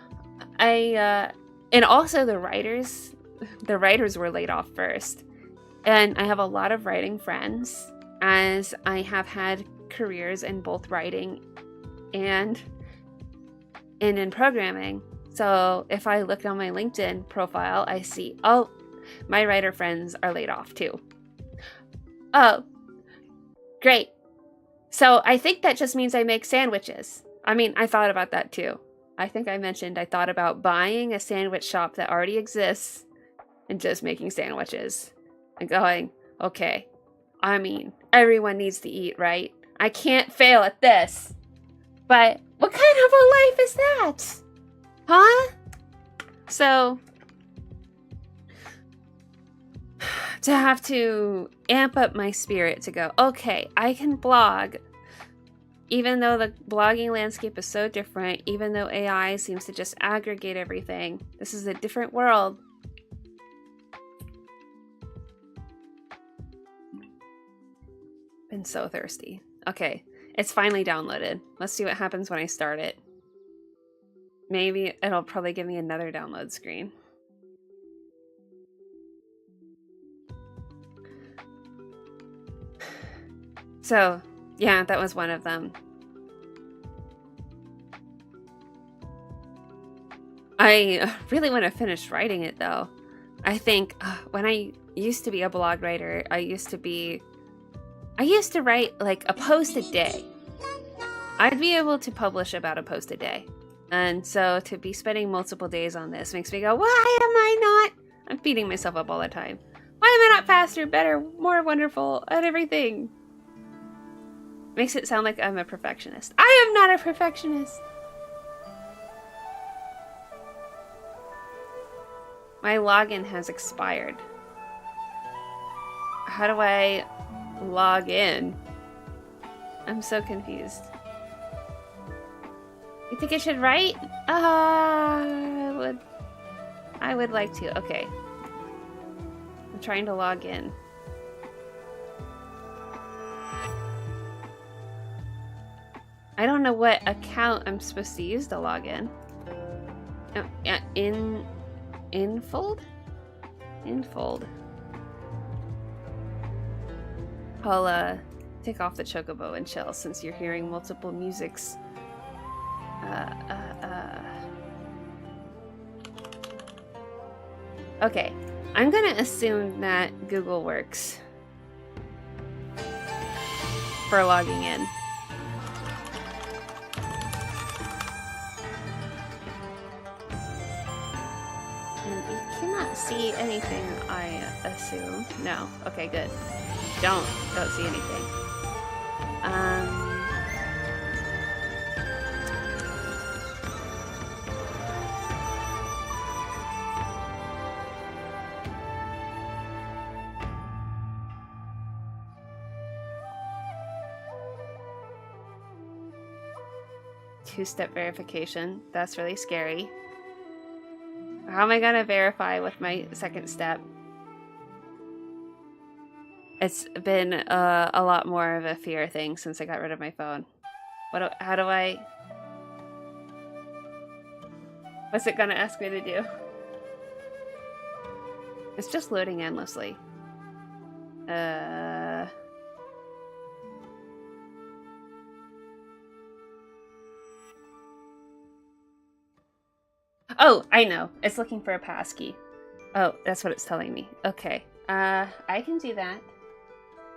and also the writers were laid off first. And I have a lot of writing friends, as I have had careers in both writing and in programming. So if I look on my LinkedIn profile, I see, oh, my writer friends are laid off too. Oh, great. So I think that just means I make sandwiches. I mean, I thought about that too. I think I mentioned I thought about buying a sandwich shop that already exists and just making sandwiches. And going, okay, I mean, everyone needs to eat, right? I can't fail at this. But what kind of a life is that? Huh? So, to have to amp up my spirit to go, okay, I can blog. Even though the blogging landscape is so different, even though AI seems to just aggregate everything, this is a different world. Been so thirsty. Okay, it's finally downloaded. Let's see what happens when I start it. Maybe it'll probably give me another download screen. So, yeah, that was one of them. I really want to finish writing it, though. I think when I used to be a blog writer, I used to write like a post a day. I'd be able to publish about a post a day. And so to be spending multiple days on this makes me go, why am I not? I'm beating myself up all the time. Why am I not faster, better, more wonderful at everything? Makes it sound like I'm a perfectionist. I am not a perfectionist. My login has expired. How do I log in? I'm so confused. You think I should write? I would like to. Okay. I'm trying to log in. I don't know what account I'm supposed to use to log in. Oh, yeah, Infold? Infold. I'll take off the chocobo and chill since you're hearing multiple musics. Okay, I'm gonna assume that Google works for logging in. And you cannot see anything, I assume. No. Okay, good. Don't see anything. Two-step verification. That's really scary. How am I gonna verify with my second step? It's been a lot more of a fear thing since I got rid of my phone. How do I... What's it gonna ask me to do? It's just loading endlessly. Oh, I know. It's looking for a passkey. Oh, that's what it's telling me. Okay. I can do that.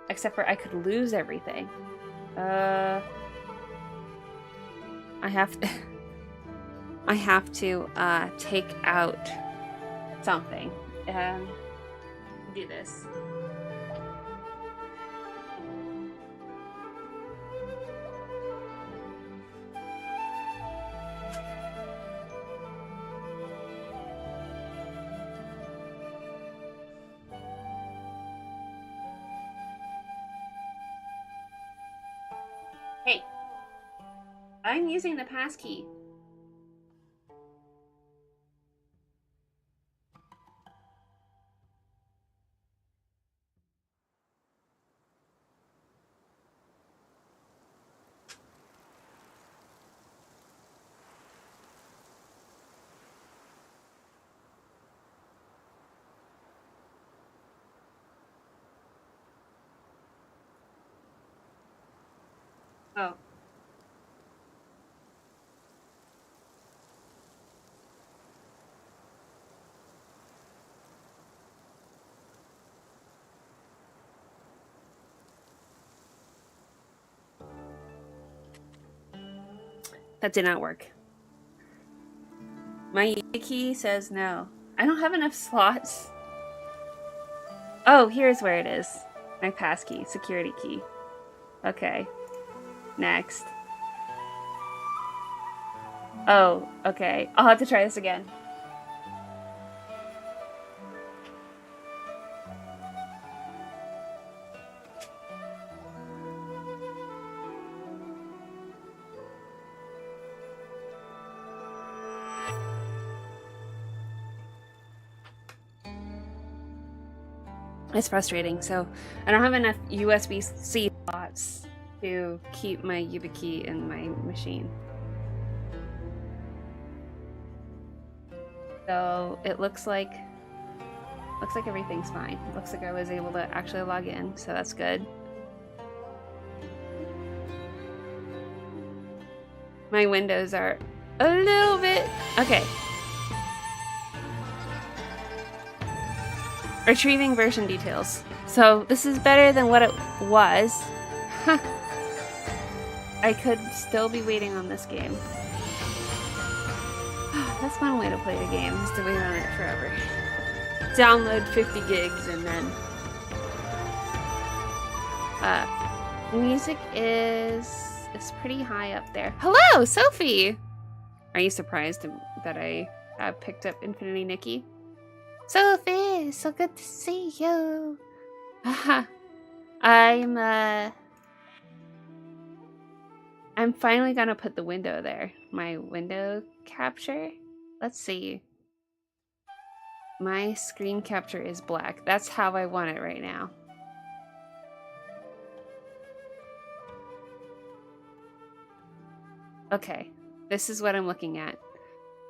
Except for I could lose everything. I have to... I have to, take out something. Do this. Hey, I'm using the passkey. Oh. That did not work. My key says no. I don't have enough slots. Oh, here's where it is. My passkey, security key. Okay. Next. Oh, okay. I'll have to try this again. It's frustrating. So I don't have enough USB-C slots to keep my YubiKey in my machine. So it looks like everything's fine. It looks like I was able to actually log in, so that's good. My windows are a little bit... Okay. Retrieving version details. So this is better than what it was. I could still be waiting on this game. That's one way to play the game, is to wait on it forever. Download 50 gigs and then... music is pretty high up there. Hello, Sophie! Are you surprised that I picked up Infinity Nikki? Sophie, so good to see you. I'm finally gonna put the window there. My window capture. Let's see. My screen capture is black. That's how I want it right now. Okay, this is what I'm looking at.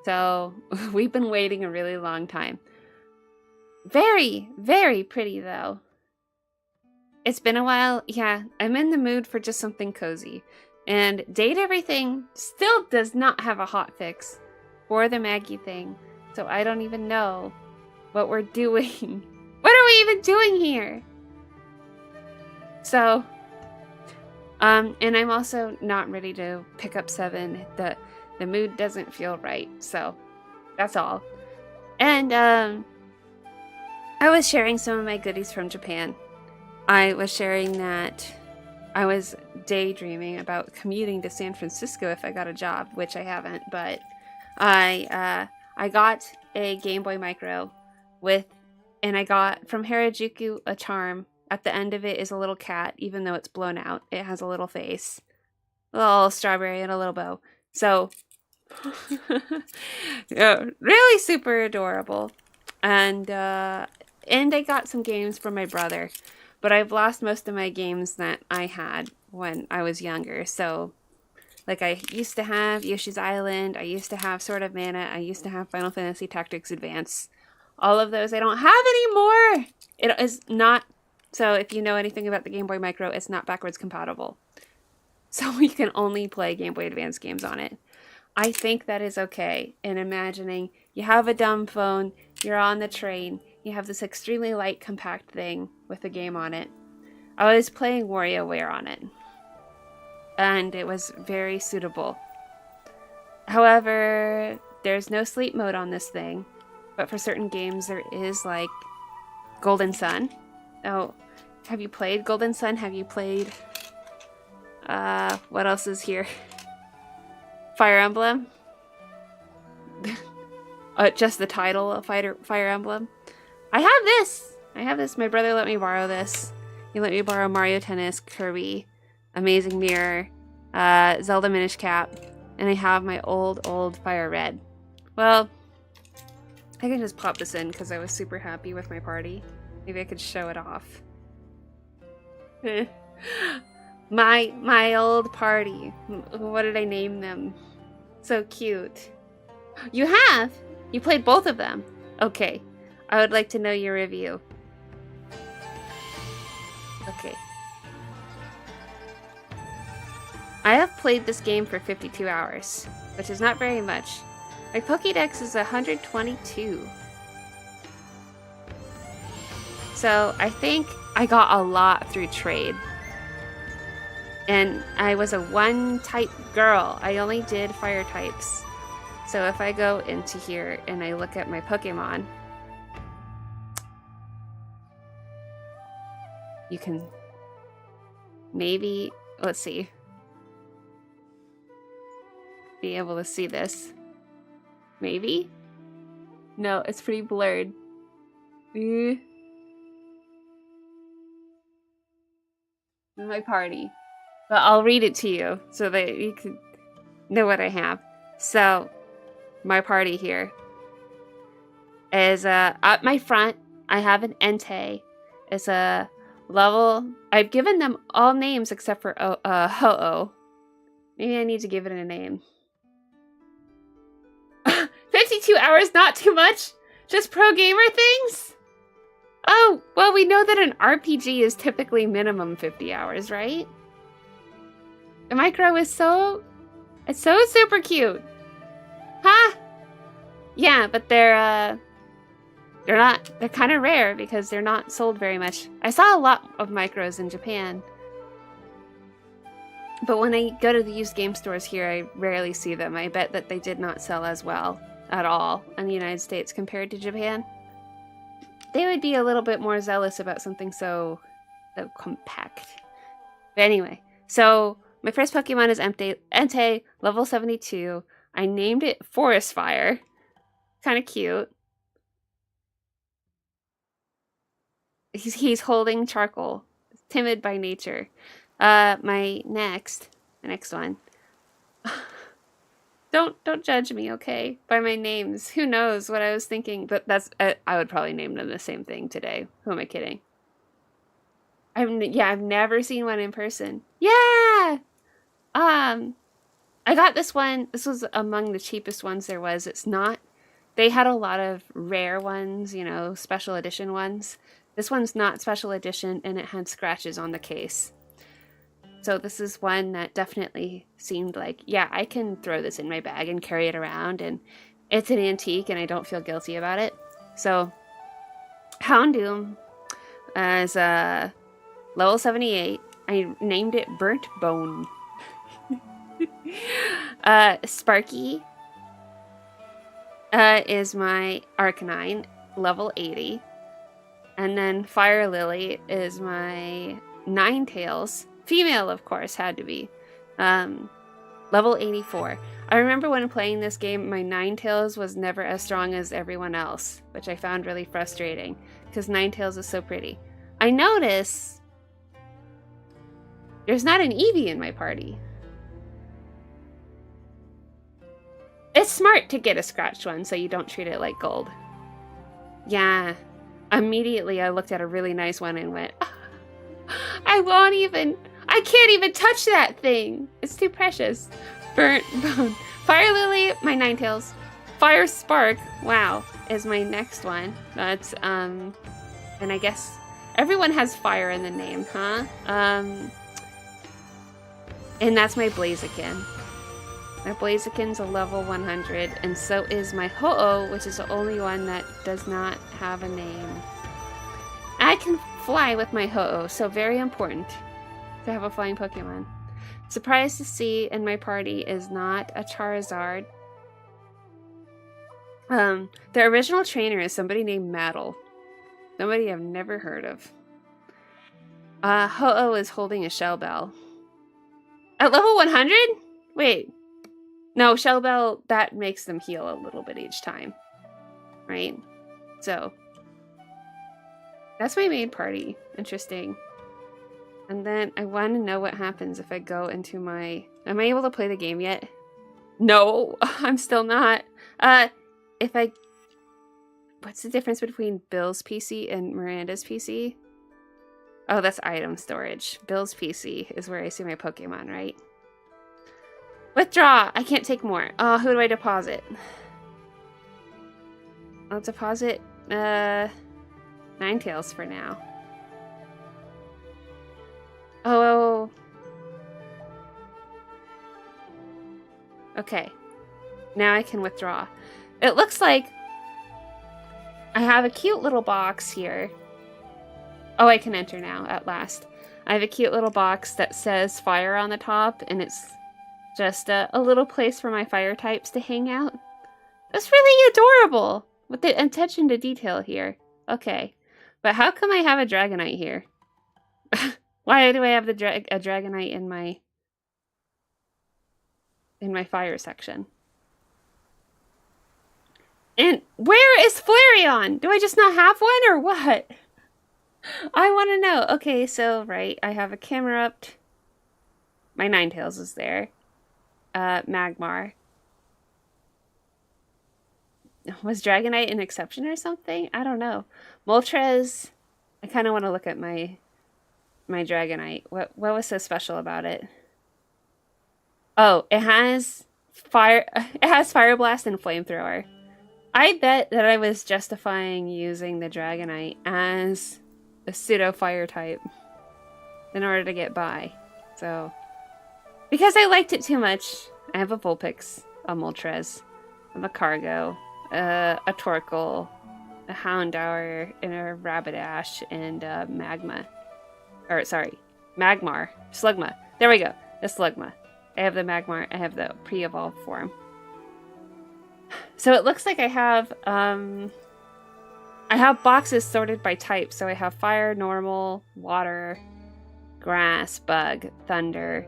So, we've been waiting a really long time. Very, very pretty though. It's been a while. Yeah, I'm in the mood for just something cozy. And Date Everything still does not have a hotfix for the Maggie thing. So I don't even know what we're doing. What are we even doing here? So, and I'm also not ready to pick up 7. The mood doesn't feel right. So, that's all. And, I was sharing some of my goodies from Japan. I was sharing that I was daydreaming about commuting to San Francisco if I got a job, which I haven't, but I got a Game Boy Micro and I got from Harajuku a charm. At the end of it is a little cat, even though it's blown out. It has a little face, a little strawberry, and a little bow. So, yeah, really super adorable. And I got some games for my brother. But I've lost most of my games that I had when I was younger. So, like, I used to have Yoshi's Island. I used to have Sword of Mana. I used to have Final Fantasy Tactics Advance. All of those I don't have anymore! It is not... So, if you know anything about the Game Boy Micro, it's not backwards compatible. So, you can only play Game Boy Advance games on it. I think that is okay in imagining you have a dumb phone, you're on the train, you have this extremely light, compact thing with a game on it. I was playing WarioWare on it, and it was very suitable. However, there's no sleep mode on this thing, but for certain games there is, like Golden Sun. Oh, have you played Golden Sun? Have you played, what else is here? Fire Emblem? Just the title of Fire Emblem. I have this. My brother let me borrow this. He let me borrow Mario Tennis, Kirby, Amazing Mirror, Zelda Minish Cap, and I have my old Fire Red. Well, I can just pop this in because I was super happy with my party. Maybe I could show it off. My old party. What did I name them? So cute. You have? You played both of them? Okay. I would like to know your review. Okay. I have played this game for 52 hours, which is not very much. My Pokédex is 122. So I think I got a lot through trade. And I was a one-type girl. I only did fire types. So if I go into here and I look at my Pokemon, you can maybe, let's see, be able to see this. Maybe? No, it's pretty blurred. My party. But I'll read it to you so that you can know what I have. So, my party here is at my front, I have an Entei. It's a level. I've given them all names except for Ho-Oh. Maybe I need to give it a name. 52 hours, not too much? Just pro gamer things? Oh, well, we know that an RPG is typically minimum 50 hours, right? The micro is it's so super cute. Huh? Yeah, but they're kind of rare because they're not sold very much. I saw a lot of micros in Japan. But when I go to the used game stores here, I rarely see them. I bet that they did not sell as well at all in the United States compared to Japan. They would be a little bit more zealous about something so compact. But anyway, so my first Pokemon is Entei, level 72. I named it Forest Fire. Kind of cute. He's holding charcoal. Timid by nature. My next one. Don't judge me, okay? By my names. Who knows what I was thinking? But that's I would probably name them the same thing today. Who am I kidding? I've never seen one in person. Yeah. I got this one. This was among the cheapest ones there was. It's not. They had a lot of rare ones, you know, special edition ones. This one's not special edition, and it had scratches on the case. So this is one that definitely seemed like, yeah, I can throw this in my bag and carry it around, and it's an antique, and I don't feel guilty about it. So, Houndoom as level 78. I named it Burnt Bone. Sparky is my Arcanine, level 80. And then Fire Lily is my Ninetales. Female, of course, had to be. Level 84. I remember when playing this game, my Ninetales was never as strong as everyone else, which I found really frustrating, because Ninetales is so pretty. I notice there's not an Eevee in my party. It's smart to get a scratched one so you don't treat it like gold. Yeah. Immediately I looked at a really nice one and went, I can't even touch that thing. It's too precious. Burnt Bone. Fire Lily, my Ninetales. Fire Spark, wow, is my next one. That's, and I guess everyone has fire in the name, huh? And that's my Blaziken. My Blaziken's a level 100, and so is my Ho-Oh, which is the only one that does not have a name. I can fly with my Ho-Oh, so very important to have a flying Pokemon. Surprised to see in my party is not a Charizard. The original trainer is somebody named Maddle. Somebody I've never heard of. Ho-Oh is holding a Shell Bell. At level 100? Wait. No, Shell Bell, that makes them heal a little bit each time. Right? So. That's my main party. Interesting. And then I want to know what happens if I go into my... Am I able to play the game yet? No, I'm still not. If I... What's the difference between Bill's PC and Miranda's PC? Oh, that's item storage. Bill's PC is where I see my Pokemon, right? Withdraw! I can't take more. Oh, who do I deposit? I'll deposit, Ninetales for now. Oh. Okay. Now I can withdraw. It looks like I have a cute little box here. Oh, I can enter now, at last. I have a cute little box that says fire on the top, and it's just a little place for my fire types to hang out. That's really adorable, with the attention to detail here. Okay, but how come I have a Dragonite here? Why do I have a Dragonite in my fire section? And where is Flareon? Do I just not have one or what? I want to know. Okay, so, right, I have a Camerupt. My Ninetales is there. Magmar. Was Dragonite an exception or something? I don't know. Moltres. I kind of want to look at my Dragonite. What was so special about it? Oh, it has Fire Blast and Flamethrower. I bet that I was justifying using the Dragonite as a pseudo fire type in order to get by. So, because I liked it too much, I have a Vulpix, a Moltres, I have a Cargo, a Torkoal, a Houndour, and a Rapidash, and a Magmar. Slugma. There we go. The Slugma. I have the Magmar. I have the pre-evolved form. So it looks like I have boxes sorted by type. So I have fire, normal, water, grass, bug, thunder.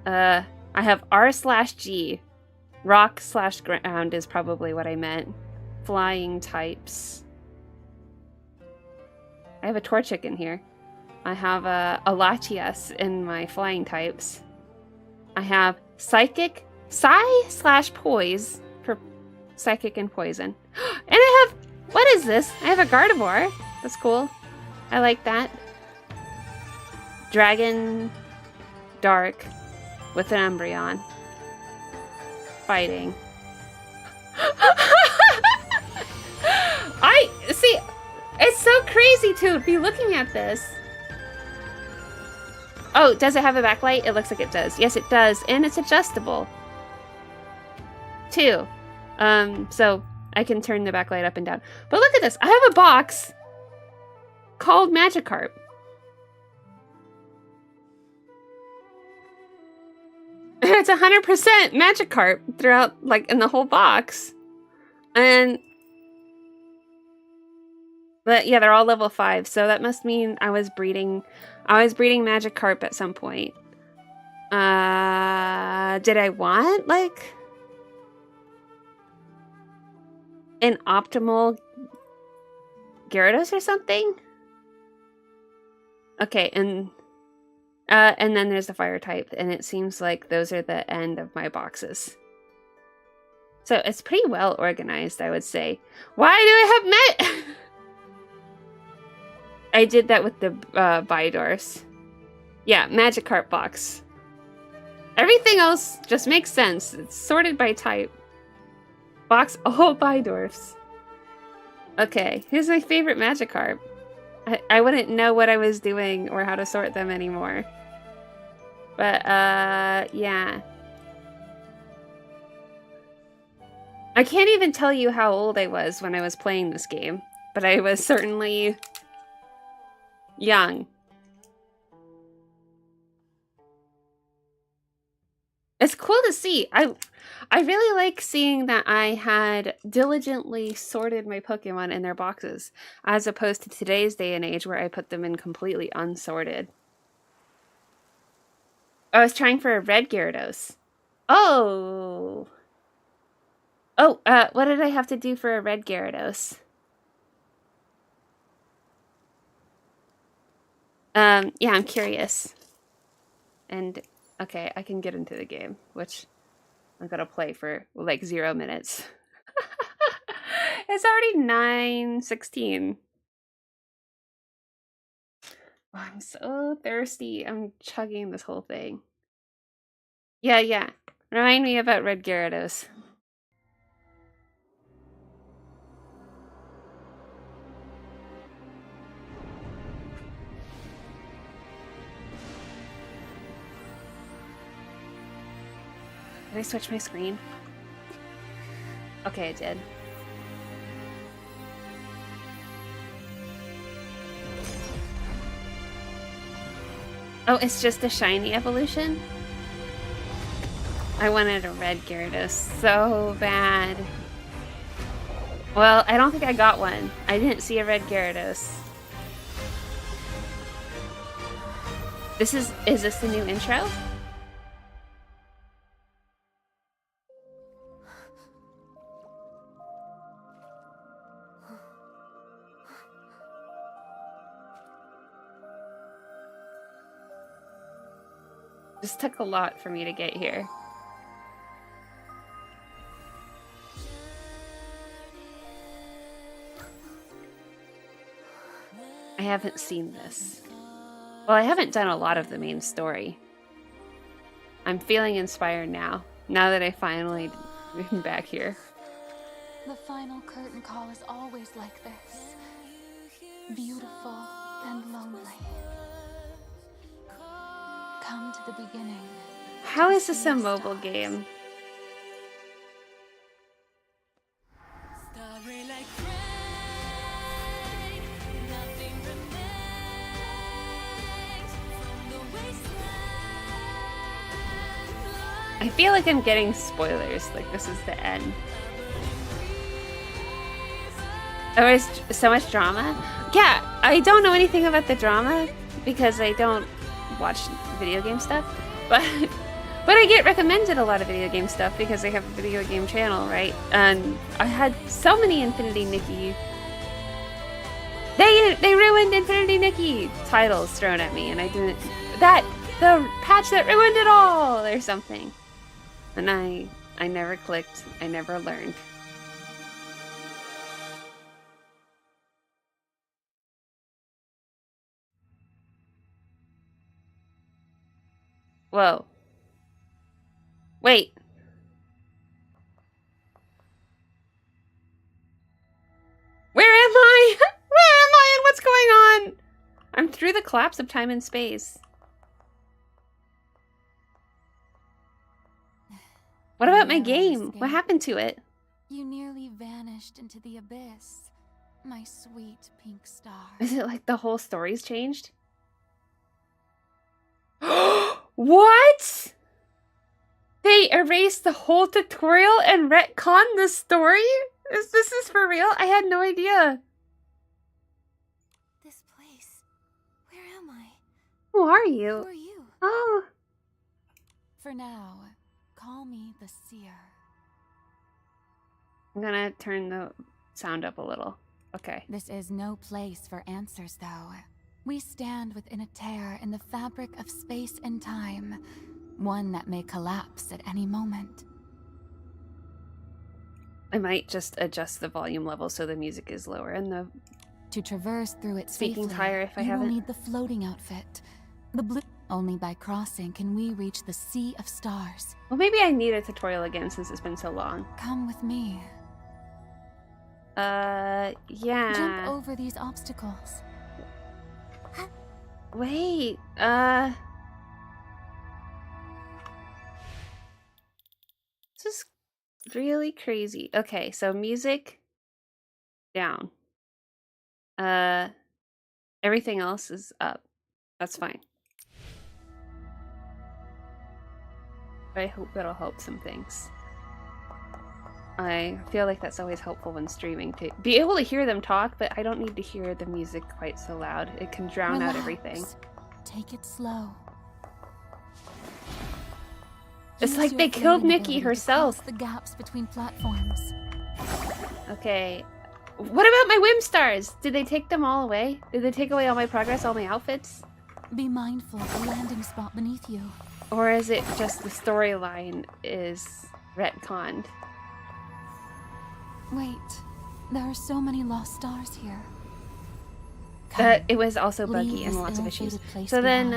I have R/G. Rock/ground is probably what I meant. Flying types. I have a Torchic here. I have a Latias in my flying types. I have Psychic, Psy/Poise for Psychic and Poison. And I have, what is this? I have a Gardevoir. That's cool. I like that. Dragon, Dark, with an Umbreon. Fighting. See, it's so crazy to be looking at this. Oh, does it have a backlight? It looks like it does. Yes, it does. And it's adjustable. Too. So I can turn the backlight up and down. But look at this. I have a box called Magikarp. It's 100% Magikarp throughout, like, in the whole box. But yeah, they're all level 5, so that must mean I was breeding Magikarp at some point. Did I want, like, an optimal Gyarados or something? Okay, and then there's the fire type, and it seems like those are the end of my boxes. So it's pretty well organized, I would say. Why do I have I did that with the Bidors. Yeah, Magikarp box. Everything else just makes sense. It's sorted by type. Box all Bidors. Okay, here's my favorite Magikarp. I wouldn't know what I was doing or how to sort them anymore. But, yeah. I can't even tell you how old I was when I was playing this game, but I was certainly young. It's cool to see. I really like seeing that I had diligently sorted my Pokemon in their boxes, as opposed to today's day and age where I put them in completely unsorted. I was trying for a red Gyarados. Oh! Oh, what did I have to do for a red Gyarados? Yeah, I'm curious. And, okay, I can get into the game, which I'm gonna play for, like, 0 minutes. It's already 9:16. Oh, I'm so thirsty. I'm chugging this whole thing. Yeah. Remind me about red Gyarados. Did I switch my screen? Okay, I did. Oh, it's just a shiny evolution? I wanted a red Gyarados so bad. Well, I don't think I got one. I didn't see a red Gyarados. Is this the new intro? This took a lot for me to get here. I haven't seen this. Well, I haven't done a lot of the main story. I'm feeling inspired now that I finally been back here. The final curtain call is always like this. Beautiful and lonely. Come to the beginning. How is this a mobile game? I feel like I'm getting spoilers, like this is the end. Oh, there's so much drama? Yeah, I don't know anything about the drama because I don't watch video game stuff, but I get recommended a lot of video game stuff because I have a video game channel, right? And I had so many Infinity Nikki. They ruined Infinity Nikki titles thrown at me, and I didn't. The patch that ruined it all, or something. And I never clicked. I never learned. Whoa. Wait. Where am I? Where am I and what's going on? I'm through the collapse of time and space. What about my game? What happened to it? You nearly vanished into the abyss, my sweet pink star. Is it like the whole story's changed? What? They erased the whole tutorial and retconned the story? This is for real? I had no idea. This place. Where am I? Who are you? Who are you? Oh. For now, call me the seer. I'm gonna turn the sound up a little. Okay. This is no place for answers, though. We stand within a tear in the fabric of space and time, one that may collapse at any moment. I might just adjust the volume level so the music is lower and the To traverse through it speaking's safely, higher if I you haven't. will need the floating outfit. The blue. Only by crossing can we reach the sea of stars. Well, maybe I need a tutorial again since it's been so long. Come with me. Yeah. Jump over these obstacles. Wait, This is Really crazy. Okay, so music down. Everything else is up. That's fine. I hope that'll help some things. I feel like that's always helpful when streaming, to be able to hear them talk, but I don't need to hear the music quite so loud. It can drown out everything. Take it slow. It's like they killed Nikki herself. The gaps between platforms. Okay. What about my whim stars? Did they take them all away? Did they take away all my progress, all my outfits? Be mindful of the landing spot beneath you. Or is it just the storyline is retconned? Wait, there are so many lost stars here. It was also buggy and lots of issues. So then,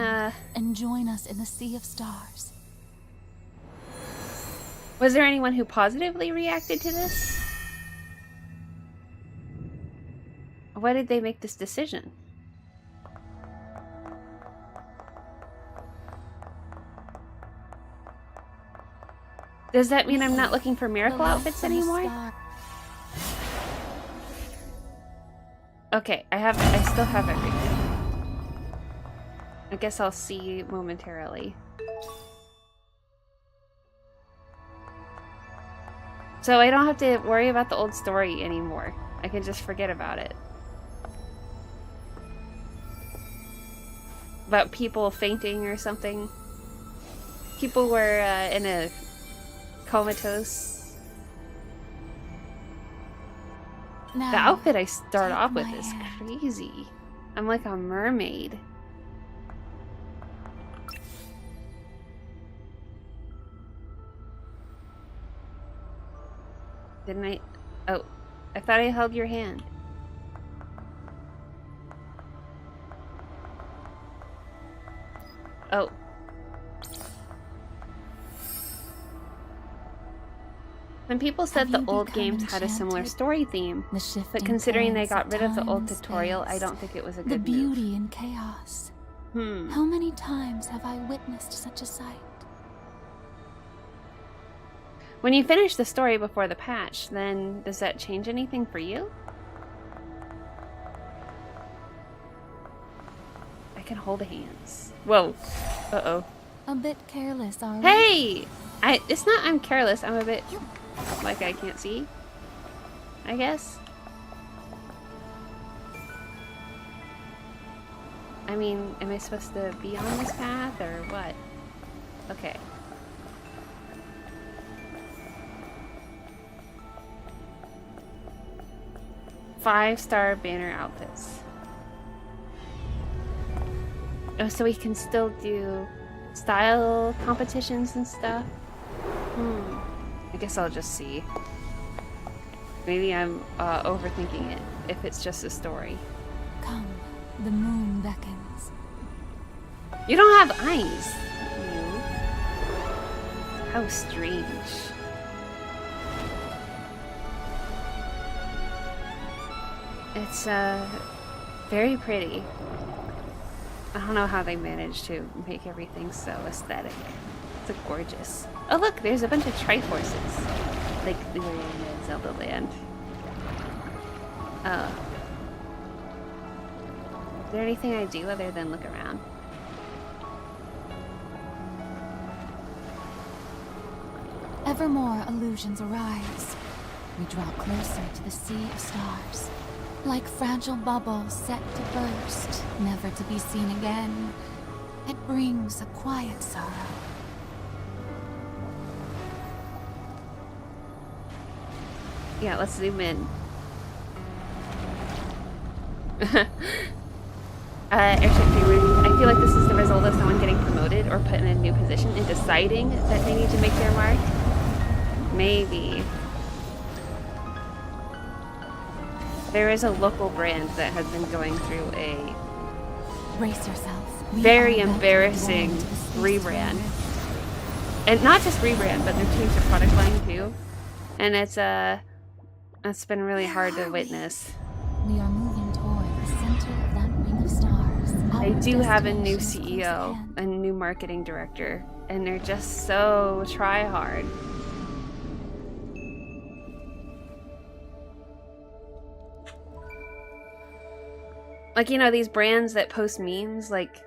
and join us in the sea of stars. Was there anyone who positively reacted to this? Why did they make this decision? Does that mean I'm not looking for miracle outfits anymore? Okay, I still have everything. I guess I'll see momentarily. So I don't have to worry about the old story anymore. I can just forget about it. About people fainting or something. People were in a comatose. Now, the outfit I start off with is crazy. I'm like a mermaid. Didn't I? Oh, I thought I held your hand. Oh. Some people said the old games had a similar story theme, but considering they got rid of the old tutorial, I don't think it was a good move. The beauty in chaos. How many times have I witnessed such a sight? When you finish the story before the patch, then does that change anything for you? I can hold hands. Whoa. Uh-oh. A bit careless, are we? Hey! It's not I'm careless, I'm a bit like I can't see, I guess. I mean, am I supposed to be on this path or what? Okay. Five-star banner outfits. Oh, so we can still do style competitions and stuff? I guess I'll just see. Maybe I'm overthinking it, if it's just a story. Come, the moon beckons. You don't have eyes! You. How strange. It's, very pretty. I don't know how they managed to make everything so aesthetic. It's gorgeous. Oh look, there's a bunch of Triforces. Like they were in Zelda Land. Is there anything I do other than look around? Ever more illusions arise. We draw closer to the sea of stars. Like fragile bubbles set to burst, never to be seen again. It brings a quiet sorrow. Yeah, let's zoom in. Airship Dreamer. I feel like this is the result of someone getting promoted or put in a new position and deciding that they need to make their mark. Maybe. There is a local brand that has been going through a Brace yourself. very embarrassing rebrand. And not just rebrand, but they've changed the product line too. And it's been really hard to witness. We are moving toward the center of that ring of stars. They do have a new CEO, a new marketing director, and they're just so try hard. Like, you know, these brands that post memes, like...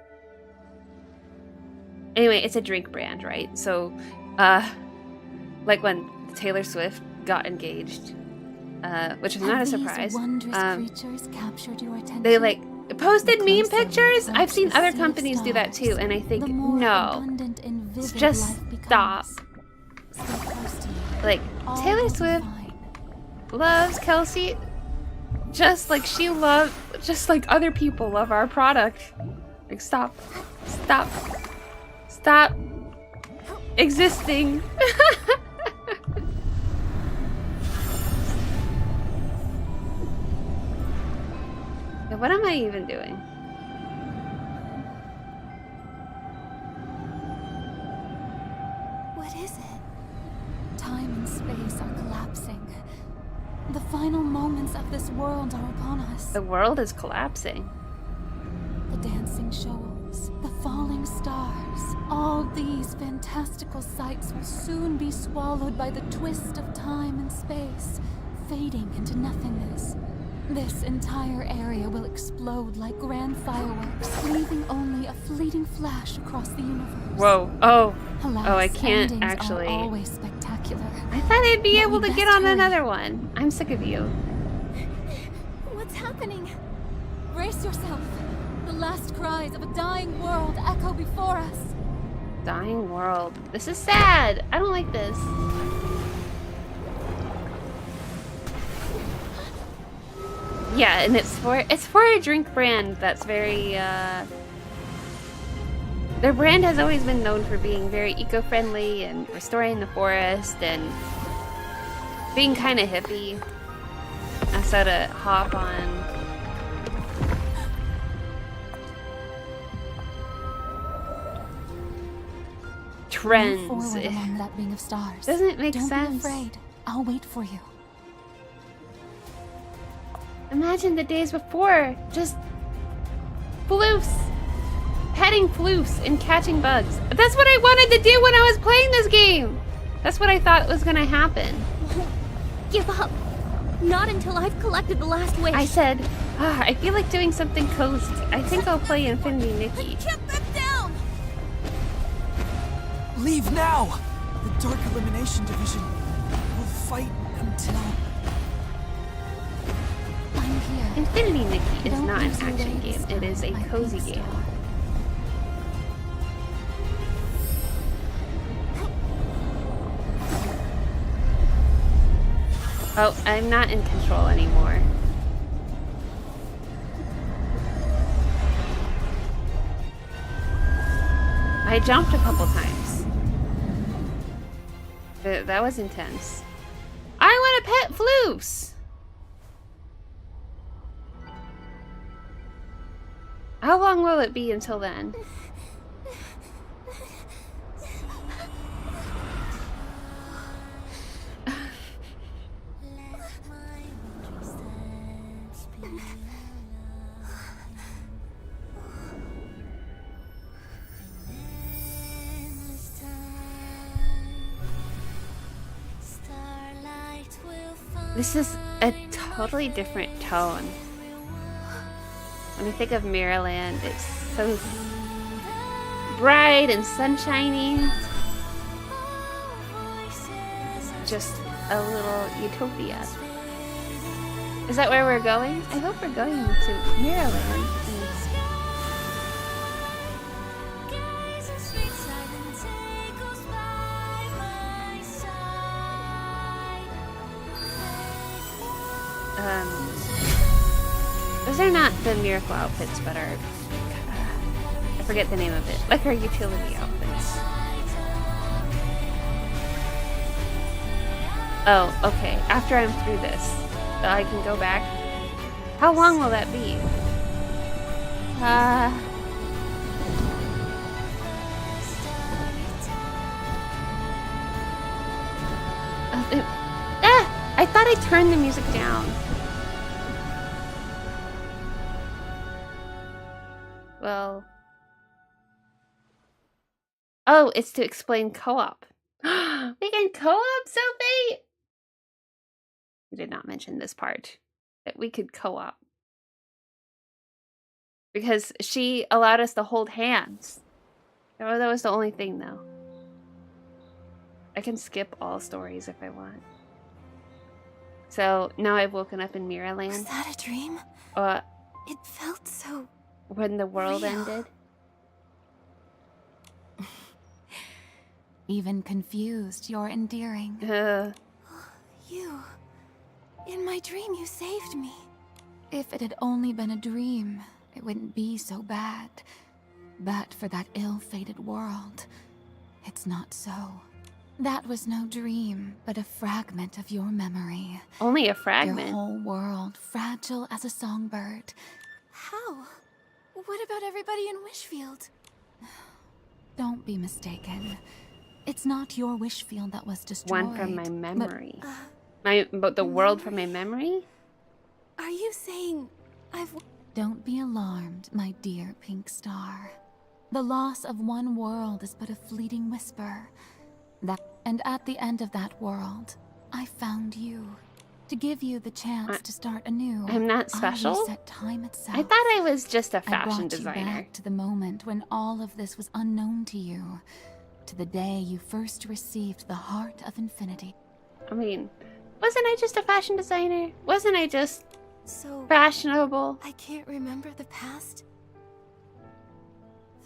Anyway, it's a drink brand, right? So, like when Taylor Swift got engaged, which is not a surprise. Creatures captured your attention? They, like, posted meme pictures? I've seen other companies do that too, and I think, no. Just stop. Like, Taylor Swift loves Kelsey just like she loves, just like other people love our product. Like, stop. Stop. Stop existing. What am I even doing? What is it? Time and space are collapsing. The final moments of this world are upon us. The world is collapsing. The dancing shoals, the falling stars, all these fantastical sights will soon be swallowed by the twist of time and space, fading into nothingness. This entire area will explode like grand fireworks, leaving only a fleeting flash across the universe. Whoa. Oh. Alas, oh, I can't actually. Are always spectacular. I thought I'd be able to get on another one. I'm sick of you. What's happening? Brace yourself. The last cries of a dying world echo before us. Dying world. This is sad. I don't like this. Yeah, and it's for a drink brand that's very their brand has always been known for being very eco-friendly and restoring the forest and being kind of hippie. I saw to hop on trends. Along that ring of stars. Doesn't it make sense? Don't be afraid. I'll wait for you. Imagine the days before, just floofs, petting floofs and catching bugs. That's what I wanted to do when I was playing this game. That's what I thought was gonna happen. Give up. Not until I've collected the last wish. I said, I feel like doing something cozy. I think I'll play Infinity Nikki. Keep them down! Leave now! The Dark Elimination Division will fight until... I'm here. Infinity Nikki is Don't not an lose your action way game. It is a I cozy think so. game. Oh, I'm not in control anymore. I jumped a couple times. That was intense. I want to pet floofs! How long will it be until then? This is a totally different tone. When I think of Maryland, it's so bright and sunshiny. Just a little utopia. Is that where we're going? I hope we're going to Maryland. Those are not the miracle outfits, but are... I forget the name of it. Like our utility outfits. Oh, okay. After I'm through this, so I can go back. How long will that be? I thought I turned the music down. Well... Oh, it's to explain co-op. We can co-op, Sophie? You did not mention this part. That we could co-op. Because she allowed us to hold hands. Oh, that was the only thing, though. I can skip all stories if I want. So now I've woken up in Mirror Was Land. that a dream? It felt so... When the world real. ended. Even confused, you're endearing. You... In my dream, you saved me. If it had only been a dream, it wouldn't be so bad. But for that ill-fated world, it's not so. That was no dream, but a fragment of your memory. Only a fragment. Your whole world, fragile as a songbird. How? What about everybody in Wishfield? Don't be mistaken. It's not your Wishfield that was destroyed. One from my memory. But the world from my memory? Are you saying I've... Don't be alarmed, my dear Pink Star. The loss of one world is but a fleeting whisper. And at the end of that world, I found you. To give you the chance to start anew. I'm not special? I reset time itself. I thought I was just a I fashion brought you designer. back to the moment when all of this was unknown to you. To the day you first received the heart of infinity. I mean, wasn't I just a fashion designer? Wasn't I just So... fashionable? I can't remember the past?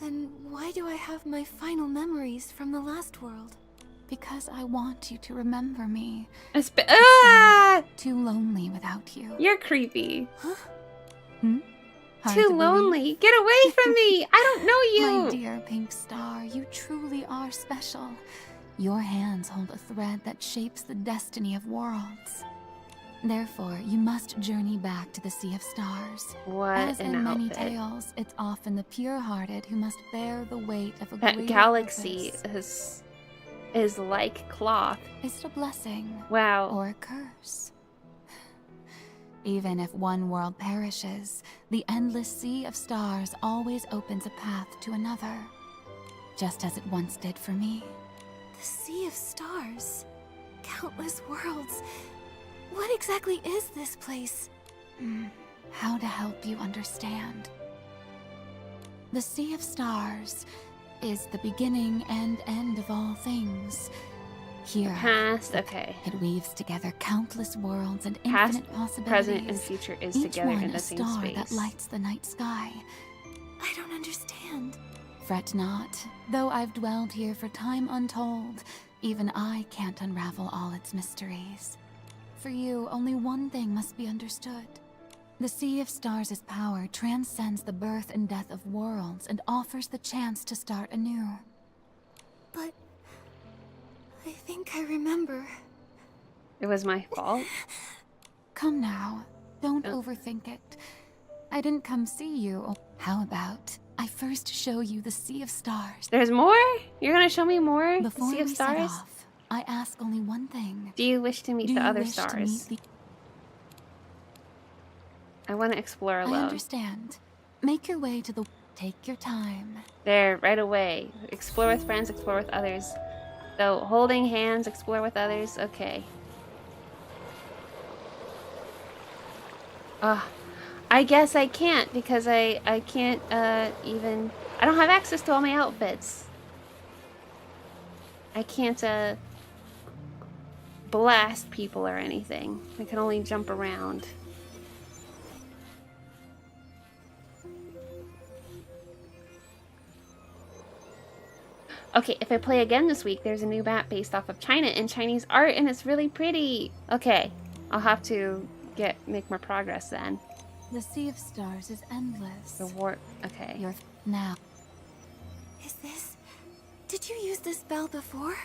Then why do I have my final memories from the last world? Because I want you to remember me. Too lonely without you. You're creepy. Huh? Hard Too to lonely. Get away from me. I don't know My you. dear Pink Star, you truly are special. Your hands hold a thread that shapes the destiny of worlds. Therefore, you must journey back to the Sea of Stars. What As an in many outfit. tales, it's often the pure-hearted who must bear the weight of a That greater galaxy purpose. is like cloth. Is it a blessing Wow. or a curse? Even if one world perishes, the endless Sea of Stars always opens a path to another. Just as it once did for me. The Sea of Stars? Countless worlds. What exactly is this place? How to help you understand. The Sea of Stars is the beginning and end of all things. Here, Past, okay. it weaves together countless worlds and Past, infinite possibilities. present, and future is Each together one in the a same star space. that lights the night sky. I don't understand. Fret not. Though I've dwelled here for time untold, even I can't unravel all its mysteries. For you, only one thing must be understood. The Sea of Stars' power transcends the birth and death of worlds and offers the chance to start anew. But I think I remember. It was my fault. Come now. Don't overthink it. I didn't come see you. How about I first show you the Sea of Stars? There's more? You're gonna show me more? The Before Sea of we set Stars? off, I ask only one thing. Do you wish to meet Do the you other wish to stars? meet the... I want to explore I alone. understand. Make your way to the... Take your time. There, right away. Explore with friends, explore with others. So, holding hands, explore with others. Okay. I guess I can't because I can't even... I don't have access to all my outfits. I can't blast people or anything. I can only jump around. Okay, if I play again this week, there's a new map based off of China and Chinese art, and it's really pretty. Okay, I'll have to make more progress then. The Sea of Stars is endless. The warp. Okay. You're... Now. Is this... Did you use this bell before?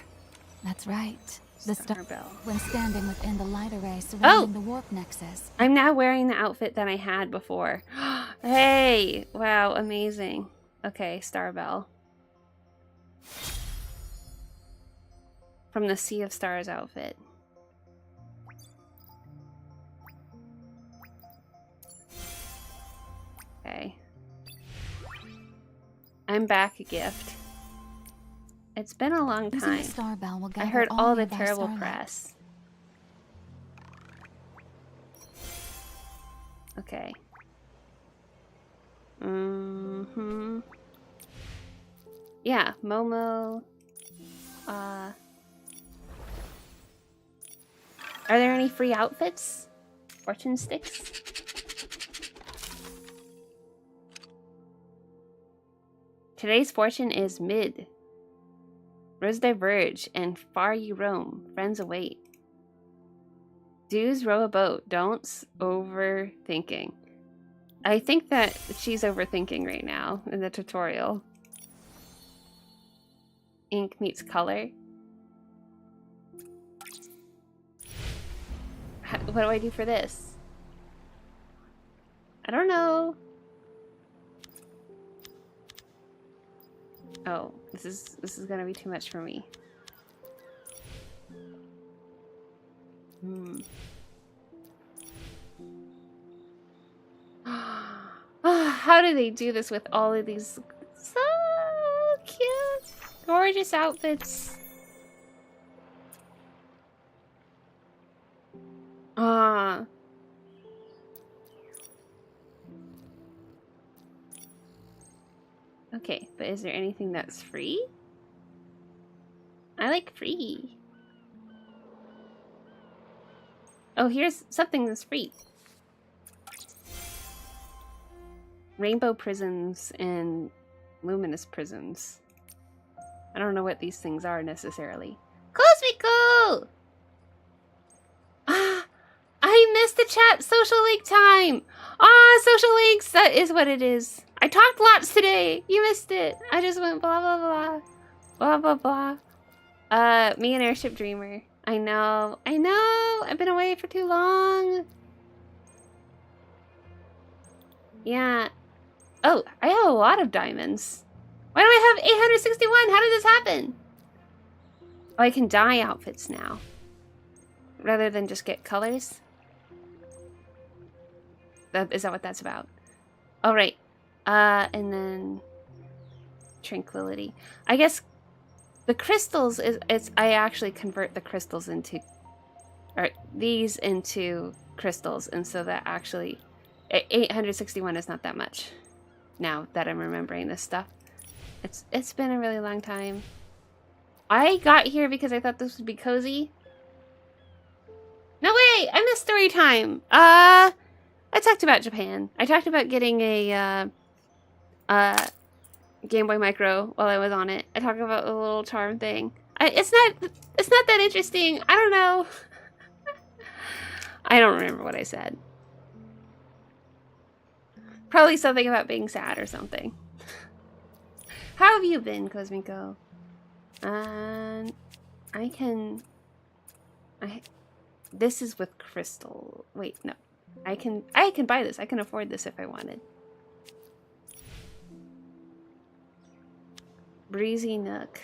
That's right. The Star bell. When standing within the light array surrounding the warp nexus. I'm now wearing the outfit that I had before. Hey! Wow, amazing. Okay, Star Bell. From the Sea of Stars outfit. Okay. I'm back a gift. It's been a long Using time. the star bell will I gather heard all the nearby terrible starlight. press. Okay. Mm-hmm. Yeah, Momo. Are there any free outfits? Fortune sticks? Today's fortune is mid. Roads diverge, and far you roam. Friends await. Do's row a boat. Don'ts overthinking. I think that she's overthinking right now in the tutorial. Ink meets color. What do I do for this? I don't know. Oh, this is gonna be too much for me. How do they do this with all of these so cute, gorgeous outfits? Okay, but is there anything that's free? I like free. Oh, here's something that's free. Rainbow prisms and luminous prisms. I don't know what these things are necessarily. Cosmico! Ah, I missed the chat social link time. Ah, social links. That is what it is. I talked lots today. You missed it. I just went blah blah blah, blah blah blah. Me and Airship Dreamer. I know. I know. I've been away for too long. Yeah. Oh, I have a lot of diamonds. Why do I have 861? How did this happen? Oh, I can dye outfits now. Rather than just get colors. Is that what that's about? All right. And then tranquility. I guess the crystals I actually convert the crystals into, or these into crystals, and so that actually 861 is not that much. Now that I'm remembering this stuff, it's been a really long time. I got here because I thought this would be cozy. No way! I missed story time. I talked about Japan. I talked about getting a Game Boy Micro while I was on it. I talked about the little charm thing. It's not that interesting. I don't know. I don't remember what I said. Probably something about being sad or something. How have you been, Cosmico? This is with crystal. Wait, no. I can buy this. I can afford this if I wanted. Breezy Nook.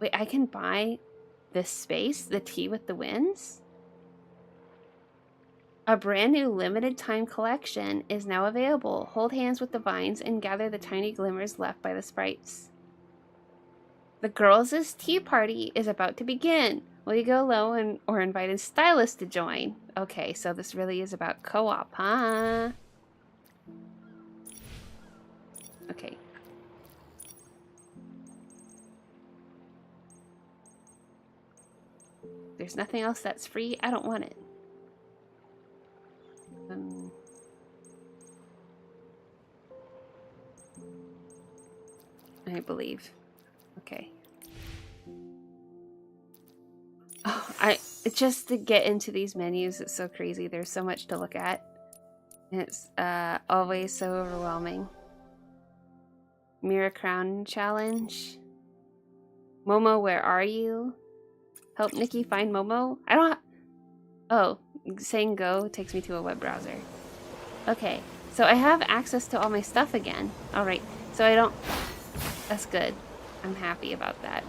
Wait, I can buy this space? The tea with the winds? A brand new limited time collection is now available. Hold hands with the vines and gather the tiny glimmers left by the sprites. The girls' tea party is about to begin. Will you go alone or invite a stylist to join? Okay, so this really is about co-op, huh? Okay. There's nothing else that's free. I don't want it. I believe. Okay. Oh, just to get into these menus, it's so crazy. There's so much to look at. And it's always so overwhelming. Mirror Crown Challenge. Momo, where are you? Help Nikki find Momo? I don't... Oh, saying go takes me to a web browser. Okay, so I have access to all my stuff again. Alright, so I don't... That's good. I'm happy about that.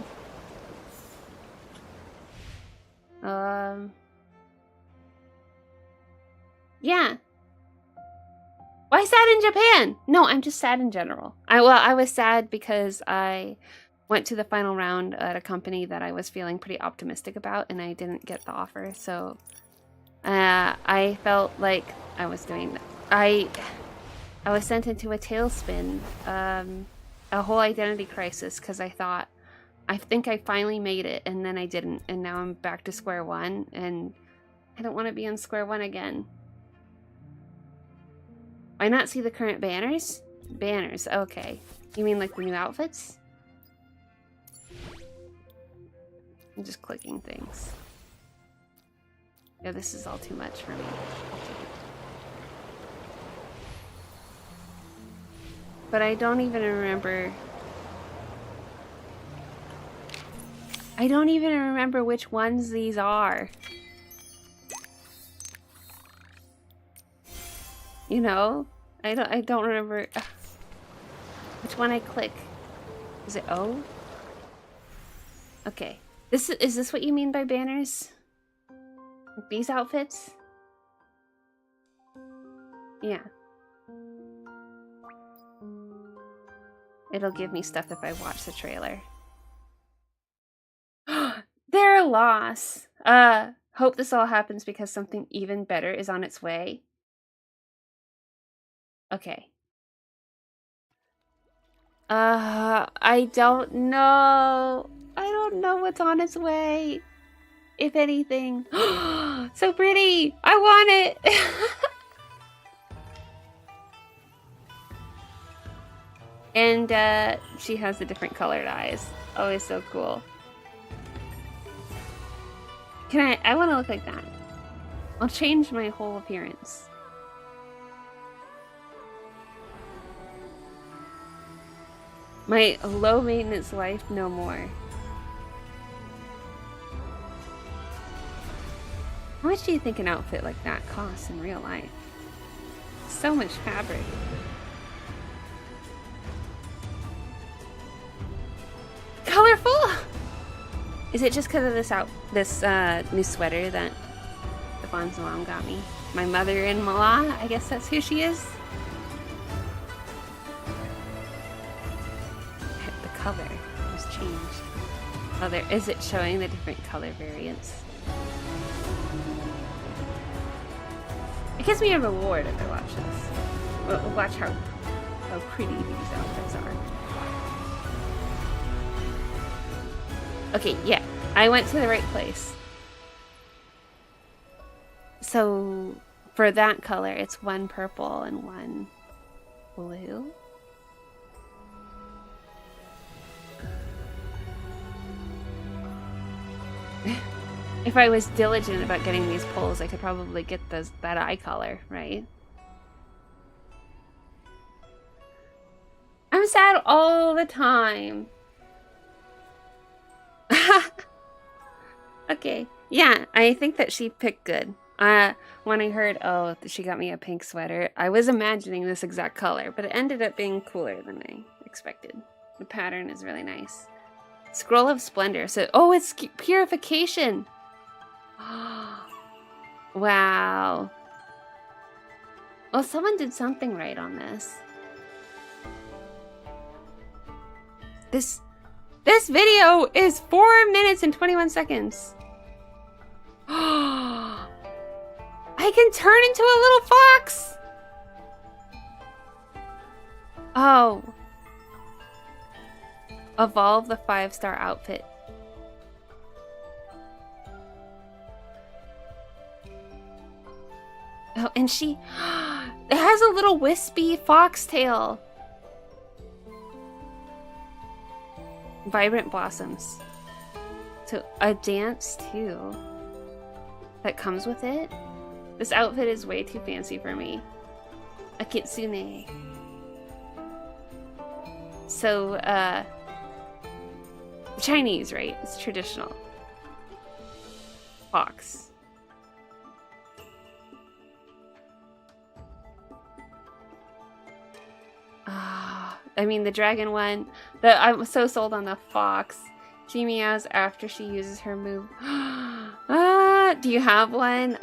Yeah. Why sad in Japan? No, I'm just sad in general. I was sad because I went to the final round at a company that I was feeling pretty optimistic about, and I didn't get the offer, so I felt like I was doing I was sent into a tailspin, a whole identity crisis, because I think I finally made it, and then I didn't, and now I'm back to square one, and I don't want to be on square one again. Why not see the current banners? Banners, okay. You mean like the new outfits? I'm just clicking things. Yeah, this is all too much for me. But I don't even remember... I don't even remember which ones these are. You know? I don't remember which one I click. Is it O? Okay. Is this what you mean by banners? Like these outfits? Yeah. It'll give me stuff if I watch the trailer. They're a loss. Hope this all happens because something even better is on its way. Okay. I don't know. I don't know what's on its way. If anything. So pretty! I want it! And, she has the different colored eyes. Always so cool. I want to look like that. I'll change my whole appearance. My low maintenance life no more. How much do you think an outfit like that costs in real life? So much fabric. Colorful! Is it just because of this new sweater that Stefan's mom got me? My mother-in-law, I guess that's who she is. The color has changed. Oh, is it showing the different color variants? It gives me a reward if I watch this. Watch how pretty these outfits are. Okay, yeah, I went to the right place. So, for that color, it's one purple and one blue. If I was diligent about getting these pulls, I could probably get that eye color, right? I'm sad all the time. Okay. Yeah, I think that she picked good. When I heard, oh, she got me a pink sweater, I was imagining this exact color, but it ended up being cooler than I expected. The pattern is really nice. Scroll of Splendor. So, oh, it's purification. Wow. Well, someone did something right on this. This video is 4 minutes and 21 seconds. I can turn into a little fox. Oh. Evolve the 5-star outfit. Oh, and it has a little wispy foxtail. Vibrant blossoms. So a dance too that comes with it. This outfit is way too fancy for me. A kitsune. So Chinese, right? It's traditional. Fox. I mean, the dragon one. I'm so sold on the fox. She meows after she uses her move. Do you have one?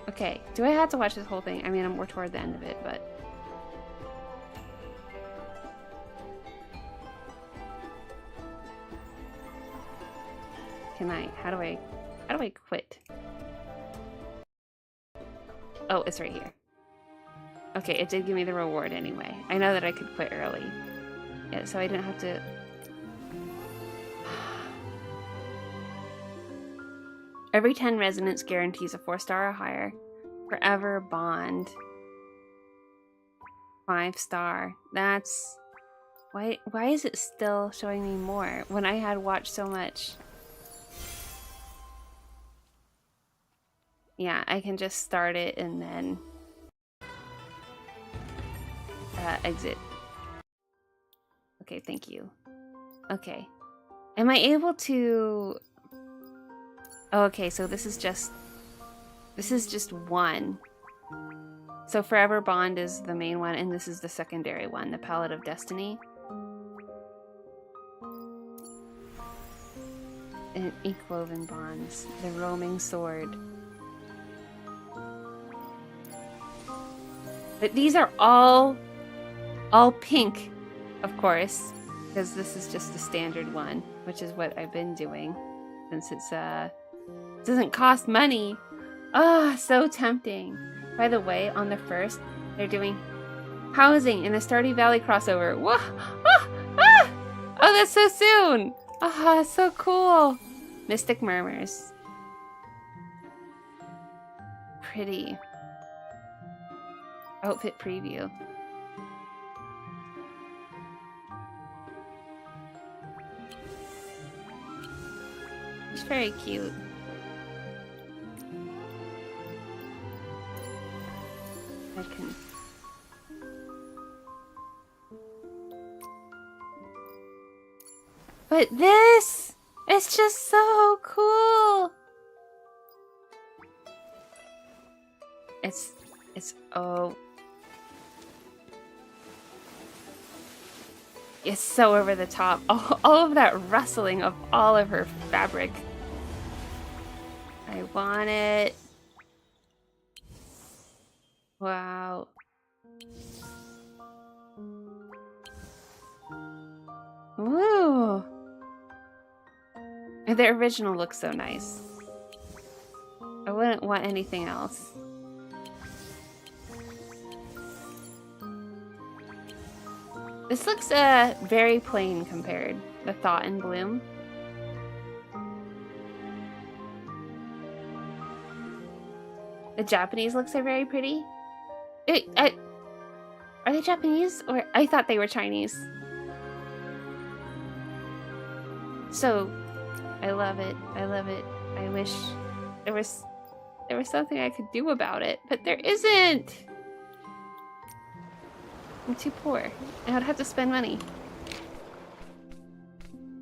Okay, do I have to watch this whole thing? I mean, we're toward the end of it, but... can I, how do I quit? Oh, it's right here. Okay, it did give me the reward anyway. I know that I could quit early. Yeah, so I didn't have to... Every 10 residents guarantees a 4-star or higher. Forever bond. 5-star. That's... Why is it still showing me more when I had watched so much? Yeah, I can just start it and then exit. Okay, thank you. Okay. Am I able to... Oh, okay, so this is just one. So Forever Bond is the main one, and this is the secondary one, the Palette of Destiny. And Equoven Bonds, the Roaming Sword. But these are all pink, of course, because this is just the standard one, which is what I've been doing since it doesn't cost money. Ah, so tempting. By the way, on the 1st, they're doing housing in the Stardew Valley crossover. Whoa! Ah! Ah! Oh, that's so soon! Ah, so cool. Mystic Murmurs. Pretty. Outfit preview. It's very cute. I can... But this! It's just so cool! It's oh... It's so over the top. All of that rustling of all of her fabric. I want it. Wow. Ooh. The original looks so nice. I wouldn't want anything else. This looks very plain compared. The Thought and Bloom. The Japanese looks are very pretty. Are they Japanese? Or I thought they were Chinese. So, I love it. I love it. I wish there was something I could do about it, but there isn't. I'm too poor. I would have to spend money.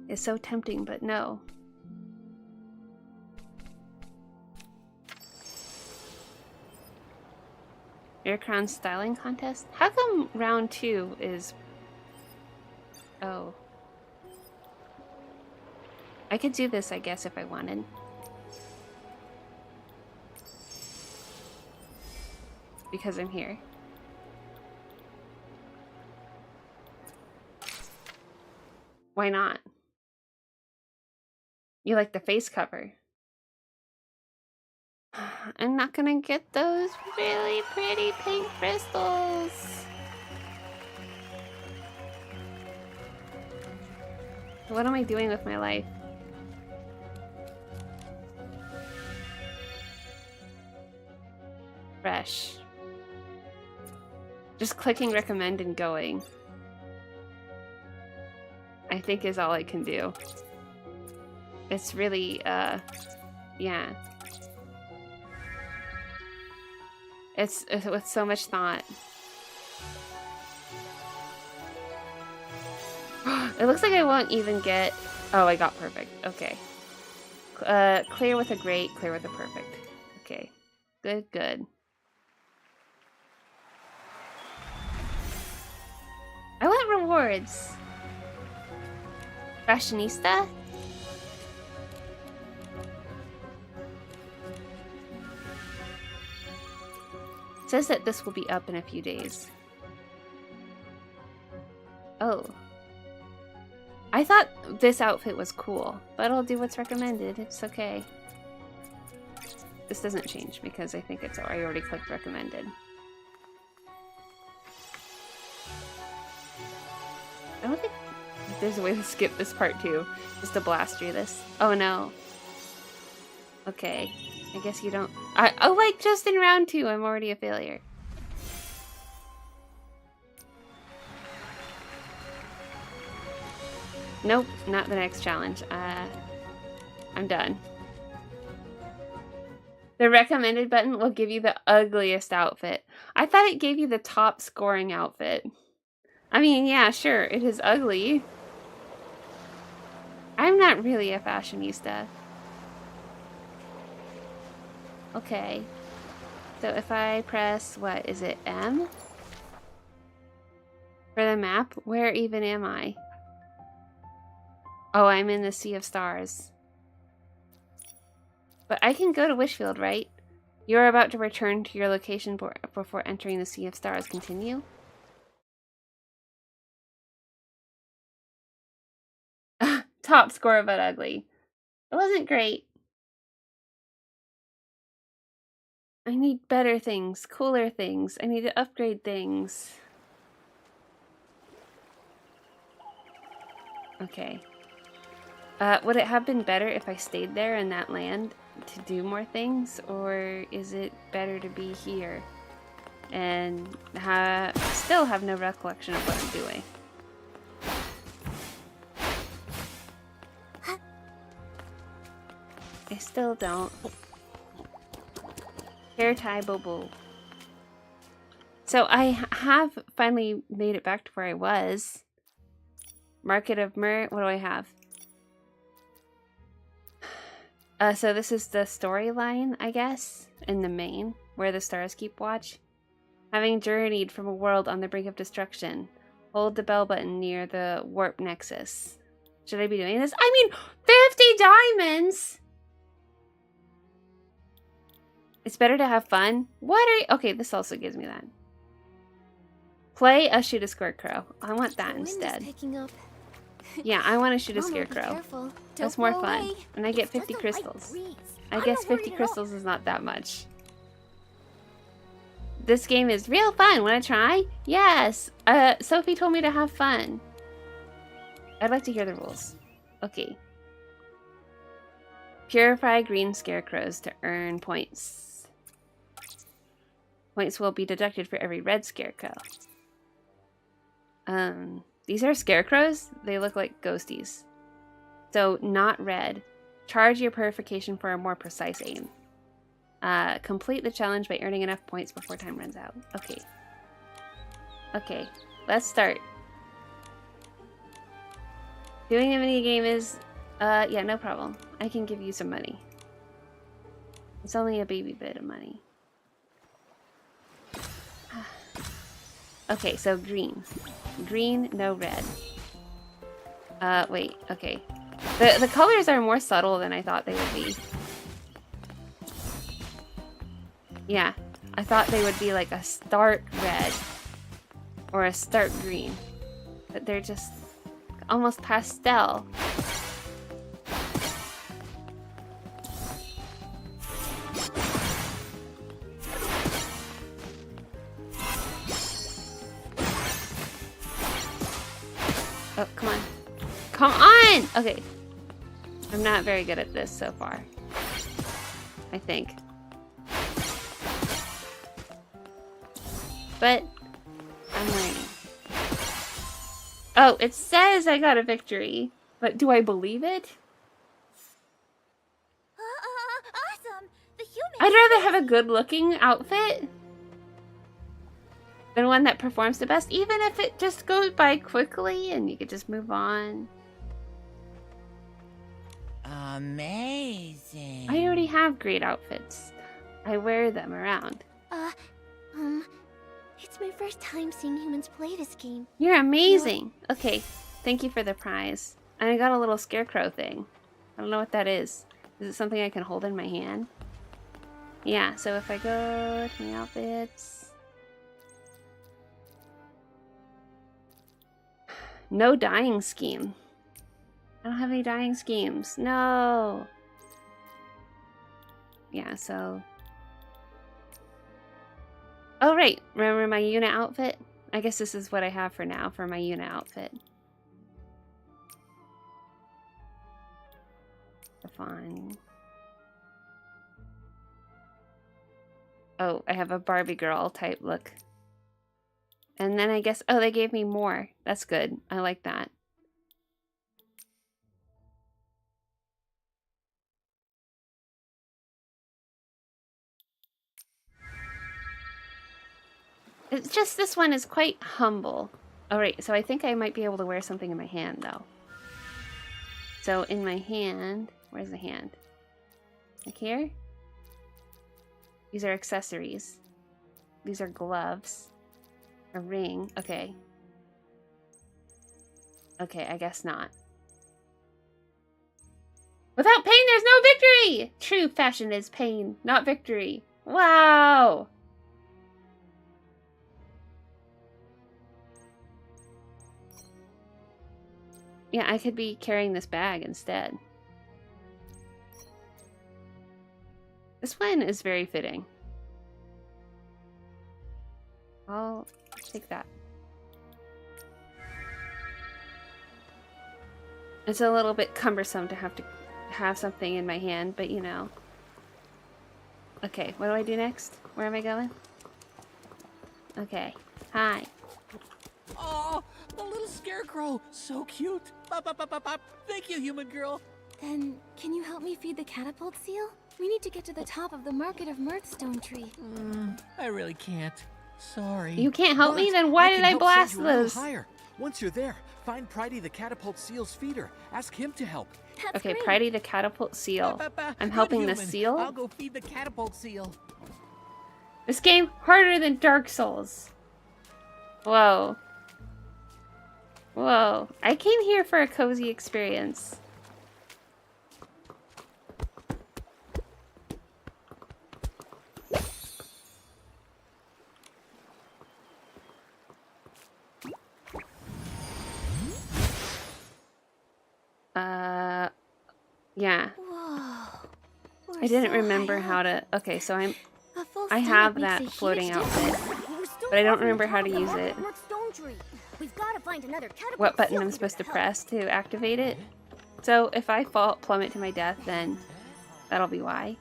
It's so tempting, but no. Air Crown Styling Contest? How come round 2 is... Oh. I could do this, I guess, if I wanted. Because I'm here. Why not? You like the face cover. I'm not gonna get those really pretty pink crystals. What am I doing with my life? Fresh. Just clicking recommend and going. I think is all I can do. It's really, yeah. It's with so much thought. It looks like I won't even get... Oh, I got perfect. Okay. Clear with a great, clear with a perfect. Okay. Good, good. I want rewards. Fashionista? It says that this will be up in a few days. Oh. I thought this outfit was cool, but I'll do what's recommended. It's okay. This doesn't change because I think it's I already clicked recommended. I don't think there's a way to skip this part too, just to blast through this. Oh no. Okay, I guess you don't. Oh, like just in round 2, I'm already a failure. Nope, not the next challenge. I'm done. The recommended button will give you the ugliest outfit. I thought it gave you the top scoring outfit. I mean, yeah, sure, it is ugly. I'm not really a fashionista. Okay. So if I press, what is it, M? For the map? Where even am I? Oh, I'm in the Sea of Stars. But I can go to Wishfield, right? You're about to return to your location before entering the Sea of Stars. Continue. Top score, but ugly. It wasn't great. I need better things, cooler things. I need to upgrade things. Okay. Would it have been better if I stayed there in that land to do more things? Or is it better to be here and still have no recollection of what I'm doing? I still don't. Hair tie bobo. So I have finally made it back to where I was. Market of Myrrh. What do I have? So this is the storyline, I guess, in the main, where the stars keep watch. Having journeyed from a world on the brink of destruction, hold the bell button near the warp nexus. Should I be doing this? I mean, 50 diamonds! It's better to have fun. What are you? Okay, this also gives me that. Play a shoot a scarecrow. I want that instead. Yeah, I want to shoot a scarecrow. That's more fun. And I get 50 crystals. I guess 50 crystals is not that much. This game is real fun. Want to try? Yes. Sophie told me to have fun. I'd like to hear the rules. Okay. Purify green scarecrows to earn points. Points will be deducted for every red scarecrow. These are scarecrows? They look like ghosties. So, not red. Charge your purification for a more precise aim. Complete the challenge by earning enough points before time runs out. Okay. Okay, let's start. Doing a minigame is... yeah, no problem. I can give you some money. It's only a baby bit of money. Okay, so green. Green, no red. Wait, okay. The colors are more subtle than I thought they would be. Yeah, I thought they would be like a stark red or a stark green. But they're just almost pastel. Oh, come on. Come on! Okay. I'm not very good at this so far. I think. But I'm learning. Oh, it says I got a victory. But do I believe it? Awesome! The human. I'd rather have a good-looking outfit than one that performs the best, even if it just goes by quickly and you could just move on. Amazing. I already have great outfits. I wear them around. It's my first time seeing humans play this game. You're amazing. Okay, thank you for the prize. And I got a little scarecrow thing. I don't know what that is. Is it something I can hold in my hand? Yeah, so if I go to my outfits... No dying scheme. I don't have any dying schemes. No! Yeah, so... Oh, right. Remember my Yuna outfit? I guess this is what I have for now for my Yuna outfit. Fine. Oh, I have a Barbie girl type look. And then I guess... Oh, they gave me more. That's good. I like that. It's just this one is quite humble. Alright, so I think I might be able to wear something in my hand, though. So in my hand... Where's the hand? Like here? These are accessories. These are gloves. A ring. Okay. Okay, I guess not. Without pain, there's no victory! True fashion is pain, not victory. Wow! Yeah, I could be carrying this bag instead. This one is very fitting. I'll take that. It's a little bit cumbersome to have something in my hand, but you know. Okay, what do I do next? Where am I going? Okay. Hi. Oh, the little scarecrow. So cute. Bop, bop, bop, bop, bop. Thank you, human girl. Then, can you help me feed the catapult seal? We need to get to the top of the Market of Mirthstone tree. I really can't. Sorry. You can't help me? Then why did I blast those? Higher. Once you're there, find Pridey the catapult seal's feeder. Ask him to help. That's Okay, great. Pridey the catapult seal. I'm Good helping the human. seal? I'll go feed the catapult seal. This game harder than Dark Souls. Whoa. Whoa. I came here for a cozy experience. Yeah. Whoa. I didn't remember how to... Okay, so I have that floating outfit, but I don't remember how to use it. What button I'm supposed to press to activate it. So if I plummet to my death, then that'll be why.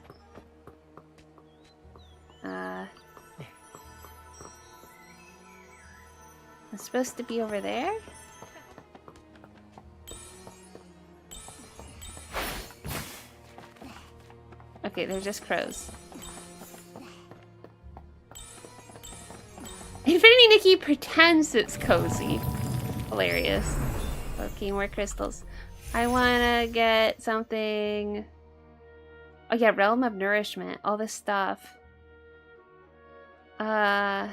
It's supposed to be over there? Okay, they're just crows. Infinity Nikki pretends it's cozy. Hilarious. Okay, more crystals. I wanna get something... Oh yeah, Realm of Nourishment. All this stuff. I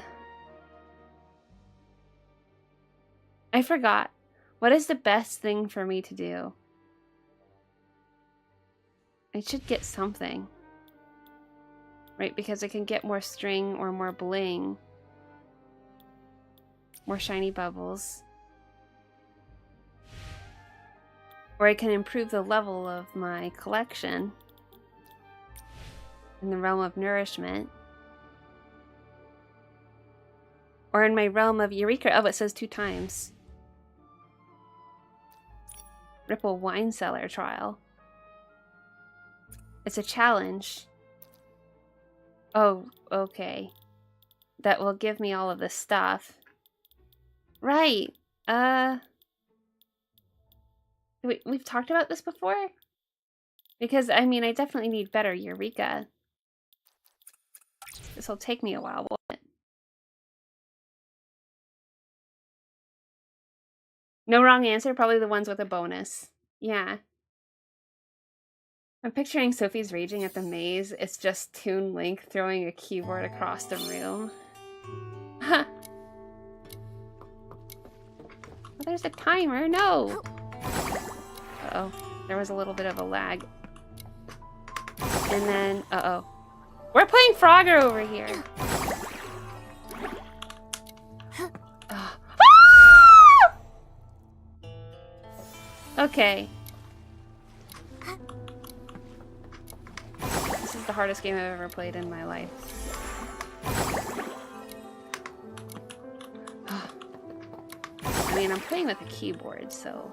forgot. What is the best thing for me to do? I should get something. Right, because I can get more string or more bling. More shiny bubbles. Or I can improve the level of my collection. In the Realm of Nourishment. Or in my Realm of Eureka. Oh, it says 2 times. Ripple Wine Cellar Trial. It's a challenge. Oh, okay. That will give me all of this stuff. Right. We've talked about this before? Because, I mean, I definitely need better Eureka. This will take me a while, won't it? No wrong answer, probably the ones with a bonus. Yeah. I'm picturing Sophie's raging at the maze. It's just Toon Link throwing a keyboard across the room. Ha! Oh, there's a timer. No! Uh-oh. There was a little bit of a lag. And then... Uh-oh. We're playing Frogger over here. Ah! Okay. the hardest game I've ever played in my life. I mean, I'm playing with a keyboard, so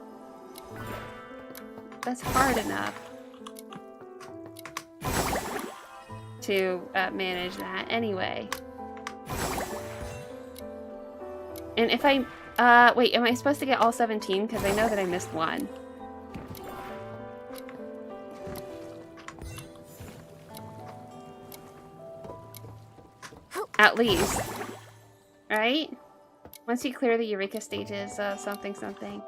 that's hard enough to manage that anyway. And if I, wait, am I supposed to get all 17? Because I know that I missed one. At least. Right? Once you clear the Eureka stages, something, something.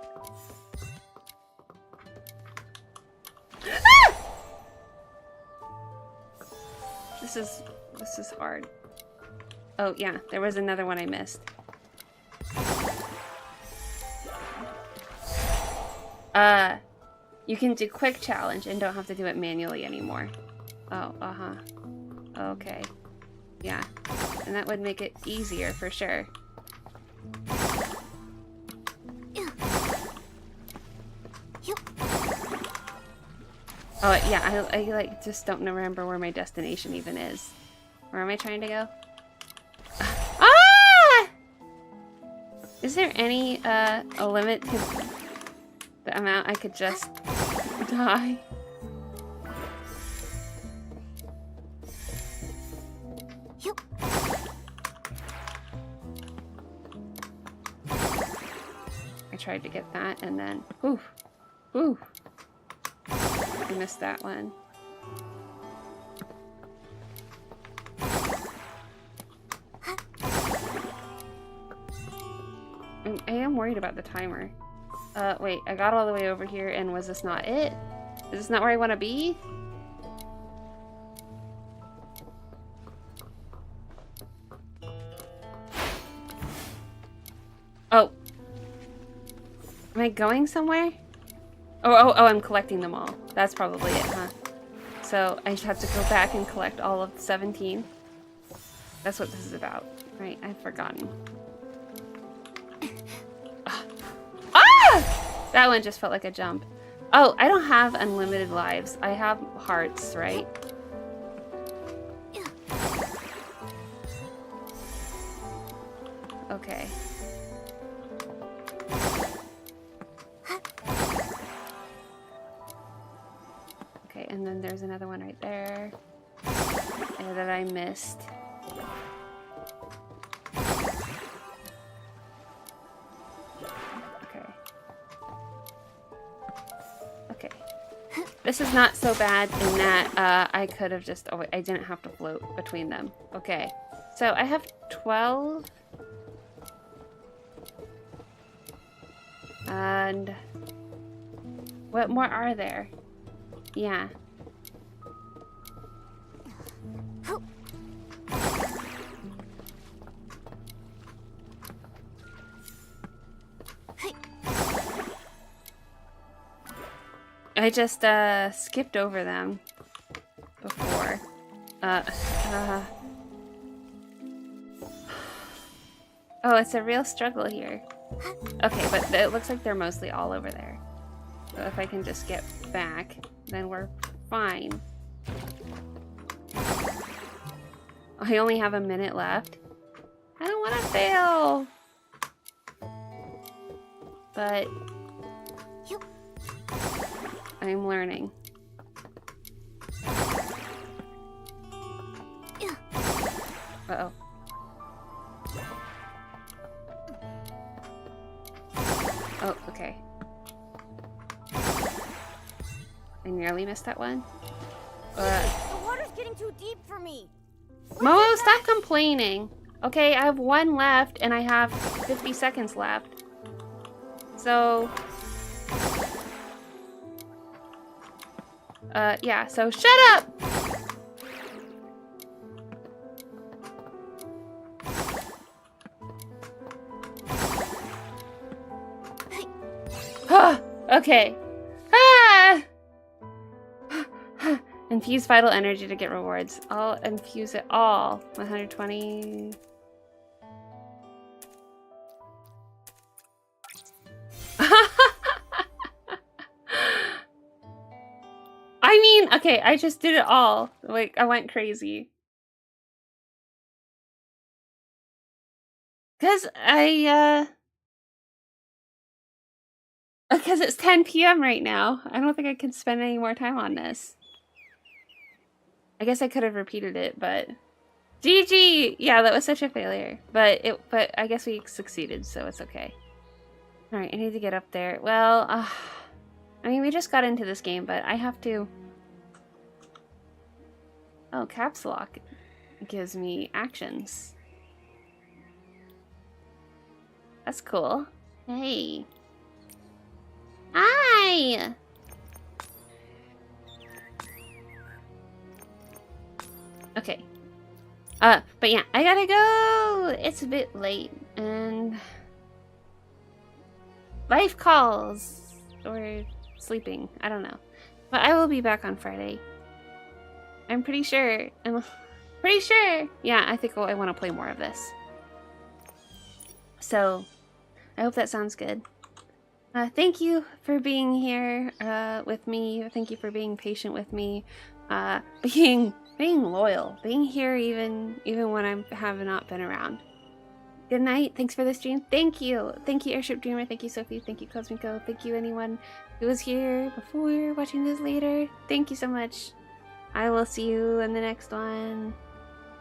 Ah! This is hard. Oh, yeah, there was another one I missed. You can do quick challenge and don't have to do it manually anymore. Oh, uh-huh. Okay. Yeah. And that would make it easier for sure. Oh, yeah, I like just don't remember where my destination even is. Where am I trying to go? Ah! Is there any, a limit to the amount I could just die? I tried to get that and then, whew, whew. I missed that one. I am worried about the timer. Wait, I got all the way over here and was this not it? Is this not where I want to be? Oh. Am I going somewhere? Oh, I'm collecting them all. That's probably it, huh? So I just have to go back and collect all of the 17. That's what this is about. Right, I've forgotten. Ah! That one just felt like a jump. Oh, I don't have unlimited lives. I have hearts, right? Okay. Okay, and then there's another one right there that I missed. Okay. Okay. This is not so bad in that I could have just... Oh, wait, I didn't have to float between them. Okay. So I have 12. And... what more are there? Yeah. I just skipped over them before. Oh, it's a real struggle here. Okay, but it looks like they're mostly all over there. So if I can just get back, then we're fine. I only have a minute left. I don't want to fail. But I'm learning. Uh-oh. Oh, okay. I nearly missed that one. The water's getting too deep for me. Momo, stop complaining. Okay, I have one left and I have 50 seconds left. So... yeah, so shut up! Okay. Ah! Infuse vital energy to get rewards. I'll infuse it all. 120. I mean, mean, okay, I just did it all. Like, I went crazy. Because because it's 10 p.m. right now. I don't think I can spend any more time on this. I guess I could have repeated it, but... GG! Yeah, that was such a failure. But I guess we succeeded, so it's okay. Alright, I need to get up there. Well, I mean, we just got into this game, but I have to... Oh, caps lock gives me actions. That's cool. Hey. Hi! Okay. But yeah, I gotta go! It's a bit late, and... life calls! Or sleeping, I don't know. But I will be back on Friday. I'm pretty sure. I'm pretty sure! Yeah, I think I want to play more of this. So, I hope that sounds good. Thank you for being here with me. Thank you for being patient with me. Being loyal. Being here even when I have not been around. Good night. Thanks for the stream. Thank you. Thank you, Airship Dreamer. Thank you, Sophie. Thank you, Cosmico. Thank you, anyone who was here before, watching this later. Thank you so much. I will see you in the next one.